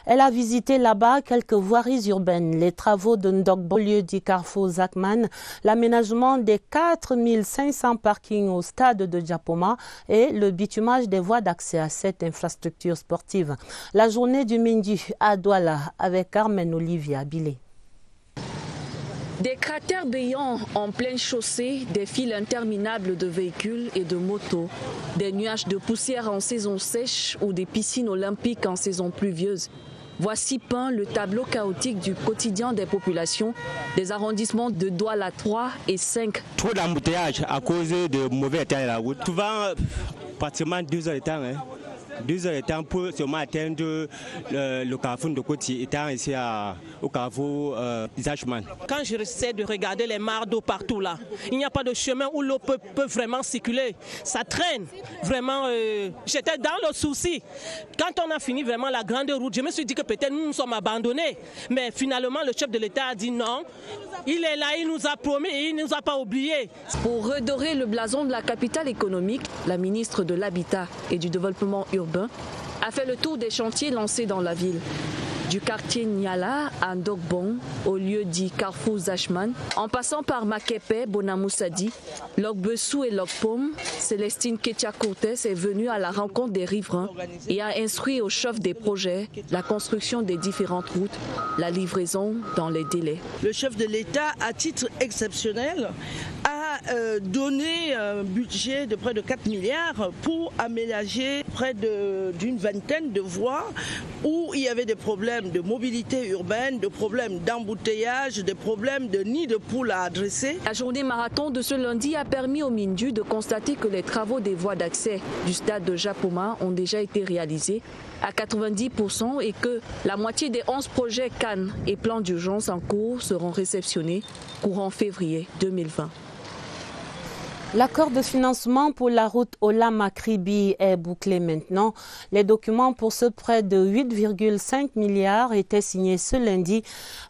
Elle a visité là-bas quelques voiries urbaines, les travaux de Ndogbo, lieu dit Carrefour Zachman, l'aménagement des 4500 parkings au stade de Djapoma et le bitumage des voies d'accès à cette infrastructure sportive. La journée du Mindu à Douala avec Carmen Olivier Abilé. Des cratères béants en pleine chaussée, des files interminables de véhicules et de motos, des nuages de poussière en saison sèche ou des piscines olympiques en saison pluvieuse. Voici peint le tableau chaotique du quotidien des populations des arrondissements de Douala 3 et 5. Trop d'embouteillages à cause de mauvais état de la route. Souvent, pratiquement 2 heures de temps. 2 heures de temps pour seulement atteindre le carrefour de Côtier, étant ici au carrefour Zachman. Quand j'essaie de regarder les mares d'eau partout là, il n'y a pas de chemin où l'eau peut vraiment circuler. Ça traîne. Vraiment, j'étais dans le souci. Quand on a fini vraiment la grande route, je me suis dit que peut-être nous sommes abandonnés. Mais finalement, le chef de l'État a dit non. Il est là, il nous a promis et il ne nous a pas oubliés. Pour redorer le blason de la capitale économique, la ministre de l'Habitat et du Développement urbain a fait le tour des chantiers lancés dans la ville. Du quartier Niala à Ndogbon, au lieu dit Carrefour Zachman, en passant par Makepe, Bonamoussadi, Lokbessou et Lokpom, Célestine Ketcha-Courtès est venue à la rencontre des riverains et a instruit au chef des projets la construction des différentes routes, la livraison dans les délais. Le chef de l'État, à titre exceptionnel, a donné un budget de près de 4 milliards pour aménager près d'une vingtaine de voies où il y avait des problèmes de mobilité urbaine, de problèmes d'embouteillage, des problèmes de nids de poules à adresser. La journée marathon de ce lundi a permis au Mindu de constater que les travaux des voies d'accès du stade de Djapoma ont déjà été réalisés à 90% et que la moitié des 11 projets Cannes et plans d'urgence en cours seront réceptionnés courant février 2020. L'accord de financement pour la route Olama-Kribi est bouclé maintenant. Les documents pour ce prêt de 8,5 milliards étaient signés ce lundi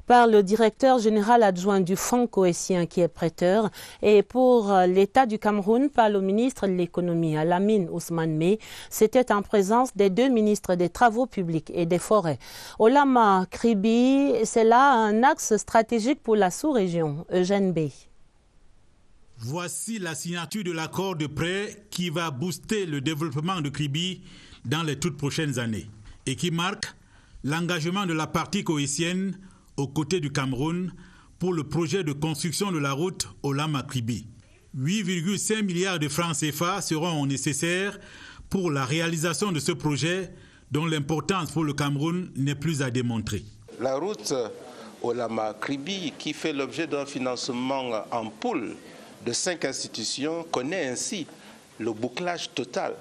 par le directeur général adjoint du Fonds cohésien qui est prêteur et pour l'État du Cameroun par le ministre de l'économie Alamine Ousmane Mey. C'était en présence des 2 ministres des Travaux publics et des Forêts. Olama-Kribi, c'est là un axe stratégique pour la sous-région. Eugène Bey. Voici la signature de l'accord de prêt qui va booster le développement de Kribi dans les toutes prochaines années et qui marque l'engagement de la partie cohésienne aux côtés du Cameroun pour le projet de construction de la route Olama-Kribi. 8,5 milliards de francs CFA seront nécessaires pour la réalisation de ce projet dont l'importance pour le Cameroun n'est plus à démontrer. La route Olama Kribi, qui fait l'objet d'un financement en pool de 5 institutions, connaît ainsi le bouclage total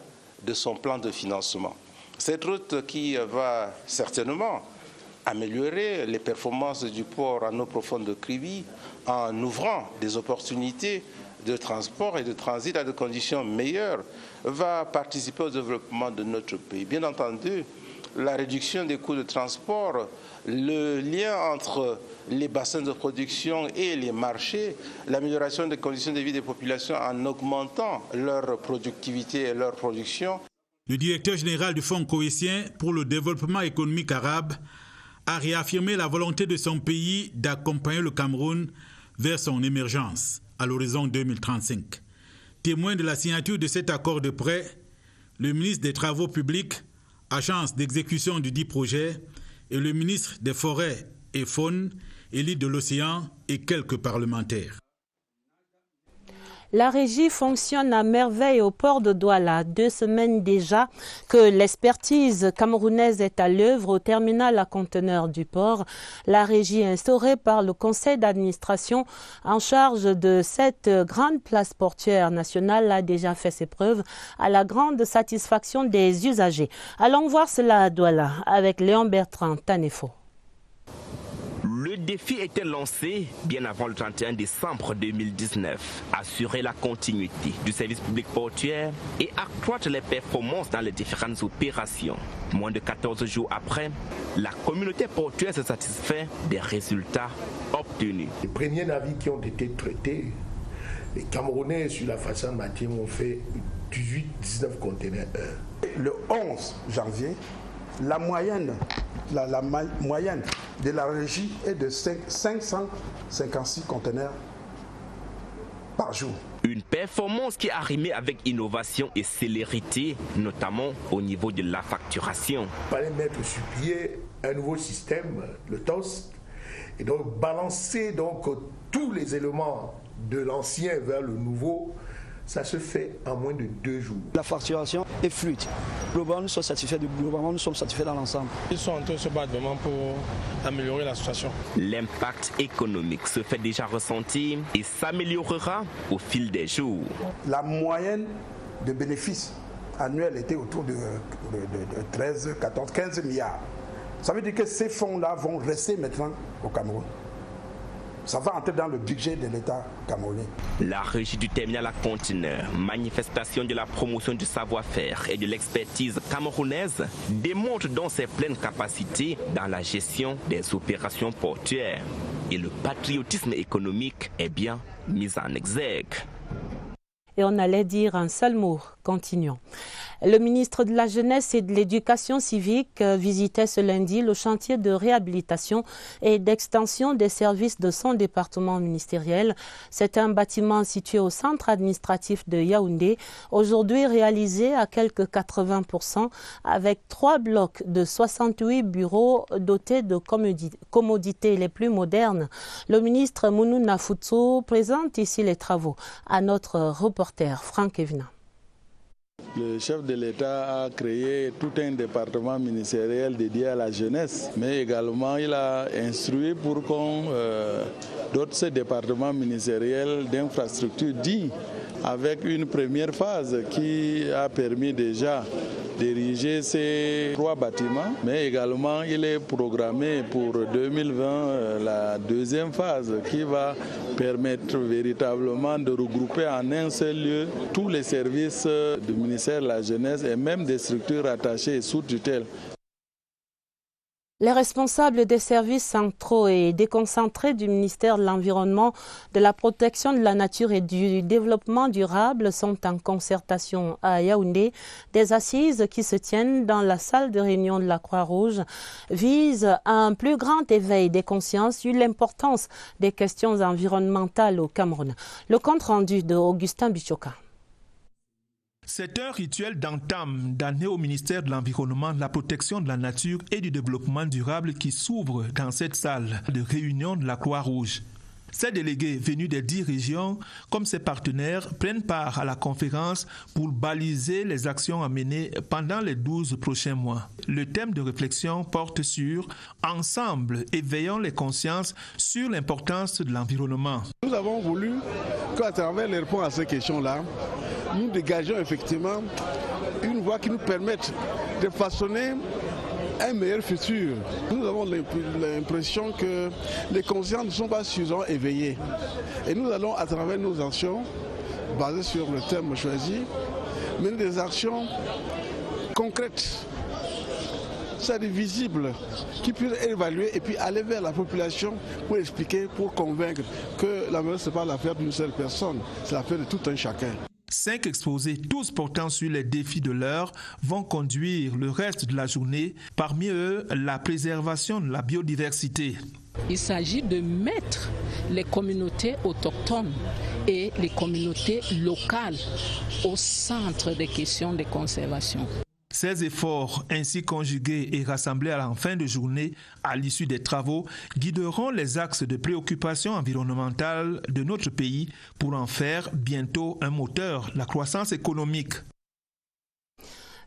de son plan de financement. Cette route qui va certainement améliorer les performances du port en eau profonde de Kribi en ouvrant des opportunités de transport et de transit à des conditions meilleures, va participer au développement de notre pays. Bien entendu, la réduction des coûts de transport, le lien entre les bassins de production et les marchés, l'amélioration des conditions de vie des populations en augmentant leur productivité et leur production. Le directeur général du Fonds koweïtien pour le développement économique arabe a réaffirmé la volonté de son pays d'accompagner le Cameroun vers son émergence à l'horizon 2035. Témoin de la signature de cet accord de prêt, le ministre des Travaux publics, agence d'exécution du dit projet, et le ministre des Forêts et Faune, élite de l'Océan et quelques parlementaires. La régie fonctionne à merveille au port de Douala. 2 semaines déjà que l'expertise camerounaise est à l'œuvre au terminal à conteneurs du port. La régie instaurée par le conseil d'administration en charge de cette grande place portuaire nationale a déjà fait ses preuves à la grande satisfaction des usagers. Allons voir cela à Douala avec Léon Bertrand Tanefo. Le défi était lancé bien avant le 31 décembre 2019. Assurer la continuité du service public portuaire et accroître les performances dans les différentes opérations. Moins de 14 jours après, la communauté portuaire se satisfait des résultats obtenus. Les premiers navires qui ont été traités, les Camerounais sur la façade maritime ont fait 18-19 conteneurs heure. Le 11 janvier, la moyenne de la régie est de 556 conteneurs par jour. Une performance qui a rimé avec innovation et célérité, notamment au niveau de la facturation. Il fallait mettre sur pied un nouveau système, le TOS, et donc balancer donc tous les éléments de l'ancien vers le nouveau. Ça se fait en moins de 2 jours. La facturation est fluide. Globalement, nous sommes satisfaits dans l'ensemble. Ils sont en train de se battre vraiment pour améliorer la situation. L'impact économique se fait déjà ressentir et s'améliorera au fil des jours. La moyenne de bénéfices annuels était autour de 13, 14, 15 milliards. Ça veut dire que ces fonds-là vont rester maintenant au Cameroun. Ça va entrer dans le budget de l'État camerounais. La régie du terminal à conteneurs, manifestation de la promotion du savoir-faire et de l'expertise camerounaise, démontre donc ses pleines capacités dans la gestion des opérations portuaires. Et le patriotisme économique est bien mis en exergue. Et on allait dire un seul mot, continuons. Le ministre de la Jeunesse et de l'Éducation civique visitait ce lundi le chantier de réhabilitation et d'extension des services de son département ministériel. C'est un bâtiment situé au centre administratif de Yaoundé, aujourd'hui réalisé à quelques 80%, avec 3 blocs de 68 bureaux dotés de commodités les plus modernes. Le ministre Mounou Nafoutsou présente ici les travaux à notre reporter Franck Evina. Le chef de l'État a créé tout un département ministériel dédié à la jeunesse, mais également il a instruit pour qu'on dote ce département ministériel d'infrastructures dignes, avec une première phase qui a permis déjà d'ériger ces 3 bâtiments, mais également il est programmé pour 2020 la deuxième phase qui va permettre véritablement de regrouper en un seul lieu tous les services du ministère de la Jeunesse et même des structures attachées et sous tutelle. Les responsables des services centraux et déconcentrés du ministère de l'Environnement, de la Protection de la Nature et du Développement durable sont en concertation à Yaoundé. Des assises qui se tiennent dans la salle de réunion de la Croix-Rouge visent à un plus grand éveil des consciences sur l'importance des questions environnementales au Cameroun. Le compte rendu de Augustin Bichoka. C'est un rituel d'entame d'année au ministère de l'Environnement, de la Protection de la Nature et du Développement durable qui s'ouvre dans cette salle de réunion de la Croix-Rouge. Ces délégués venus des 10 régions, comme ses partenaires, prennent part à la conférence pour baliser les actions à mener pendant les 12 prochains mois. Le thème de réflexion porte sur « Ensemble, éveillons les consciences sur l'importance de l'environnement ». Nous avons voulu qu'à travers les réponses à ces questions-là, nous dégageons effectivement une voie qui nous permette de façonner un meilleur futur. Nous avons l'impression que les consciences ne sont pas suffisamment éveillées. Et nous allons, à travers nos actions, basées sur le thème choisi, mener des actions concrètes, c'est-à-dire visibles, qui puissent évaluer et puis aller vers la population pour expliquer, pour convaincre que l'environnement, ce n'est pas l'affaire d'une seule personne, c'est l'affaire de tout un chacun. 5 exposés, tous portant sur les défis de l'heure, vont conduire le reste de la journée. Parmi eux, la préservation de la biodiversité. Il s'agit de mettre les communautés autochtones et les communautés locales au centre des questions de conservation. Ces efforts, ainsi conjugués et rassemblés à la fin de journée, à l'issue des travaux, guideront les axes de préoccupation environnementale de notre pays pour en faire bientôt un moteur de la croissance économique.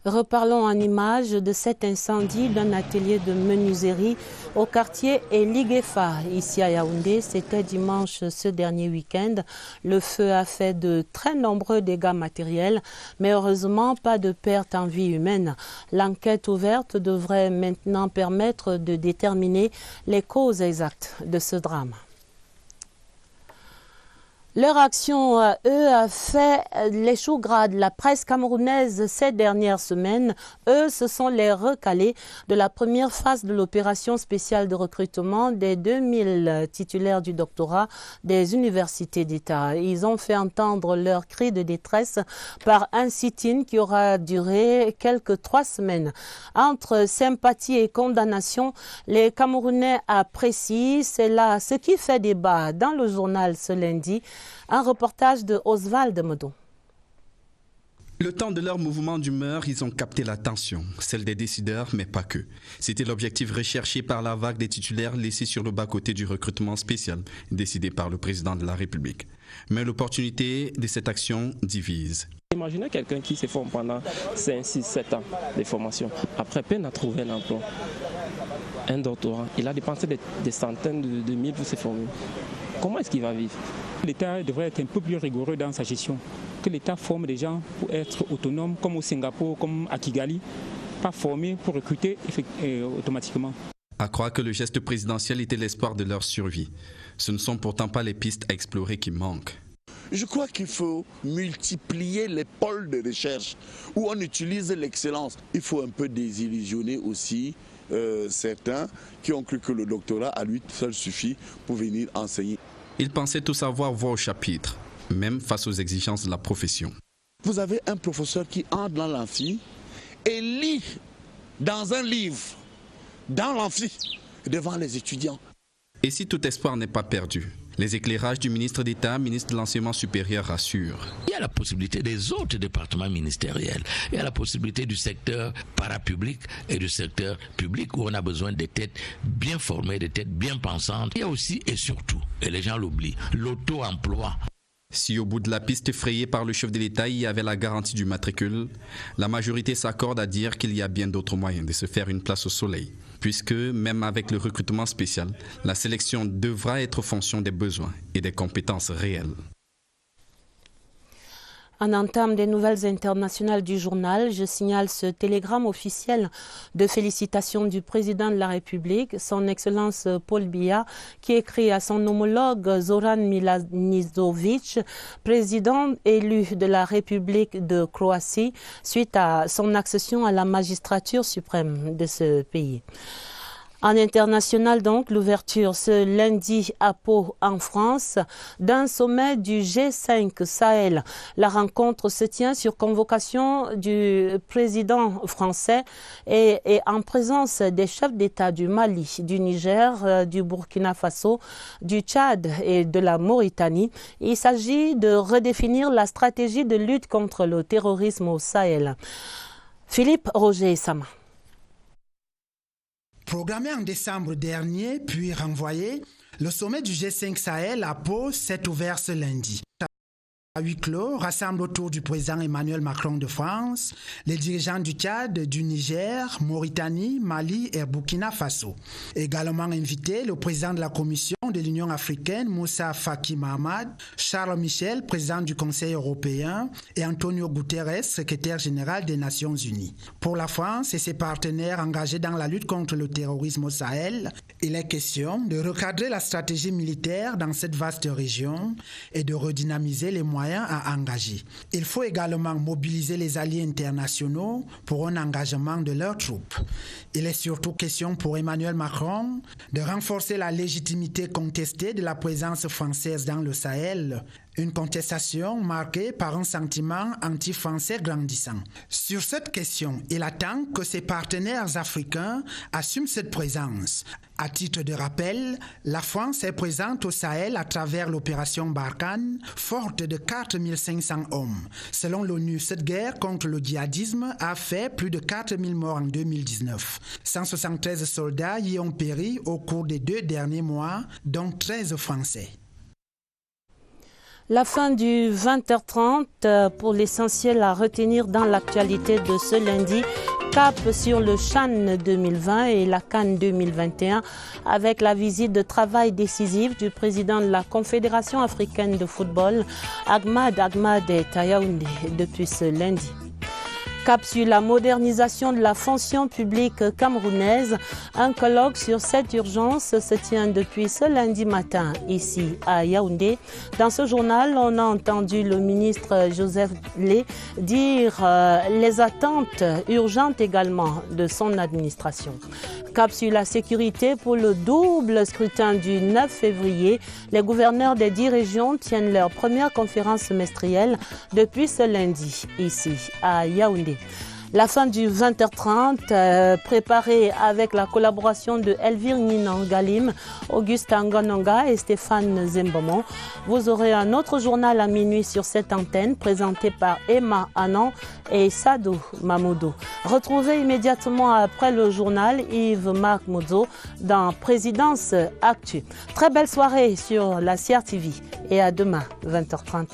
Reparlons en images de cet incendie d'un atelier de menuiserie au quartier Eliguefa, ici à Yaoundé. C'était dimanche ce dernier week-end. Le feu a fait de très nombreux dégâts matériels, mais heureusement pas de perte en vie humaine. L'enquête ouverte devrait maintenant permettre de déterminer les causes exactes de ce drame. Leur action, eux, a fait les choux gras de la presse camerounaise ces dernières semaines. Eux, ce sont les recalés de la première phase de l'opération spéciale de recrutement des 2000 titulaires du doctorat des universités d'État. Ils ont fait entendre leur cri de détresse par un sit-in qui aura duré quelques 3 semaines. Entre sympathie et condamnation, les Camerounais apprécient. C'est là ce qui fait débat dans le journal ce lundi. Un reportage de Oswald Modon. Le temps de leur mouvement d'humeur, ils ont capté l'attention, celle des décideurs, mais pas que. C'était l'objectif recherché par la vague des titulaires laissés sur le bas-côté du recrutement spécial, décidé par le président de la République. Mais l'opportunité de cette action divise. Imaginez quelqu'un qui se forme pendant 5, 6, 7 ans de formation. Après, peine à trouver un emploi. Un doctorat, il a dépensé des centaines de mille pour se former. Comment est-ce qu'il va vivre? L'État devrait être un peu plus rigoureux dans sa gestion. Que l'État forme des gens pour être autonomes, comme au Singapour, comme à Kigali, pas formés pour recruter automatiquement. À croire que le geste présidentiel était l'espoir de leur survie. Ce ne sont pourtant pas les pistes à explorer qui manquent. Je crois qu'il faut multiplier les pôles de recherche où on utilise l'excellence. Il faut un peu désillusionner aussi certains qui ont cru que le doctorat à lui seul suffit pour venir enseigner. Ils pensaient tout savoir voix au chapitre, même face aux exigences de la profession. Vous avez un professeur qui entre dans l'amphi et lit dans un livre, dans l'amphi, devant les étudiants. Et si tout espoir n'est pas perdu? Les éclairages du ministre d'État, ministre de l'Enseignement supérieur, rassurent. Il y a la possibilité des autres départements ministériels. Il y a la possibilité du secteur parapublic et du secteur public où on a besoin de têtes bien formées, de têtes bien pensantes. Il y a aussi et surtout, et les gens l'oublient, l'auto-emploi. Si au bout de la piste frayée par le chef de l'État, il y avait la garantie du matricule, la majorité s'accorde à dire qu'il y a bien d'autres moyens de se faire une place au soleil. Puisque, même avec le recrutement spécial, la sélection devra être fonction des besoins et des compétences réelles. En entame des nouvelles internationales du journal, je signale ce télégramme officiel de félicitations du président de la République, son Excellence Paul Biya, qui écrit à son homologue Zoran Milanović, président élu de la République de Croatie, suite à son accession à la magistrature suprême de ce pays. En international, donc, l'ouverture ce lundi à Pau, en France, d'un sommet du G5 Sahel. La rencontre se tient sur convocation du président français et en présence des chefs d'État du Mali, du Niger, du Burkina Faso, du Tchad et de la Mauritanie. Il s'agit de redéfinir la stratégie de lutte contre le terrorisme au Sahel. Philippe Roger Sama. Programmé en décembre dernier, puis renvoyé, le sommet du G5 Sahel à Pau s'est ouvert ce lundi. À huis clos, rassemble autour du président Emmanuel Macron de France les dirigeants du Tchad, du Niger, Mauritanie, Mali et Burkina Faso. Également invité, le président de la Commission de l'Union africaine, Moussa Faki Mahamat, Charles Michel, président du Conseil européen, et Antonio Guterres, secrétaire général des Nations Unies. Pour la France et ses partenaires engagés dans la lutte contre le terrorisme au Sahel, il est question de recadrer la stratégie militaire dans cette vaste région et de redynamiser les moyens à engager. Il faut également mobiliser les alliés internationaux pour un engagement de leurs troupes. Il est surtout question pour Emmanuel Macron de renforcer la légitimité contestée de la présence française dans le Sahel, une contestation marquée par un sentiment anti-français grandissant. Sur cette question, il attend que ses partenaires africains assument cette présence. À titre de rappel, la France est présente au Sahel à travers l'opération Barkhane, forte de 4500 hommes. Selon l'ONU, cette guerre contre le djihadisme a fait plus de 4000 morts en 2019. 173 soldats y ont péri au cours des 2 derniers mois, dont 13 Français. La fin du 20h30 pour l'essentiel à retenir dans l'actualité de ce lundi. Cap sur le CHAN 2020 et la CAN 2021 avec la visite de travail décisive du président de la Confédération africaine de football, Ahmad est à Yaoundé depuis ce lundi. Cap sur la modernisation de la fonction publique camerounaise. Un colloque sur cette urgence se tient depuis ce lundi matin ici à Yaoundé. Dans ce journal, on a entendu le ministre Joseph Lé dire les attentes urgentes également de son administration. Cap sur la sécurité pour le double scrutin du 9 février. Les gouverneurs des 10 régions tiennent leur première conférence semestrielle depuis ce lundi ici à Yaoundé. La fin du 20h30, préparée avec la collaboration de Elvire Ninangalim, Auguste Angononga et Stéphane Zembomon. Vous aurez un autre journal à minuit sur cette antenne, présenté par Emma Anan et Sadou Mamoudou. Retrouvez immédiatement après le journal Yves-Marc Moudzo dans Présidence Actu. Très belle soirée sur la CRTV et à demain, 20h30.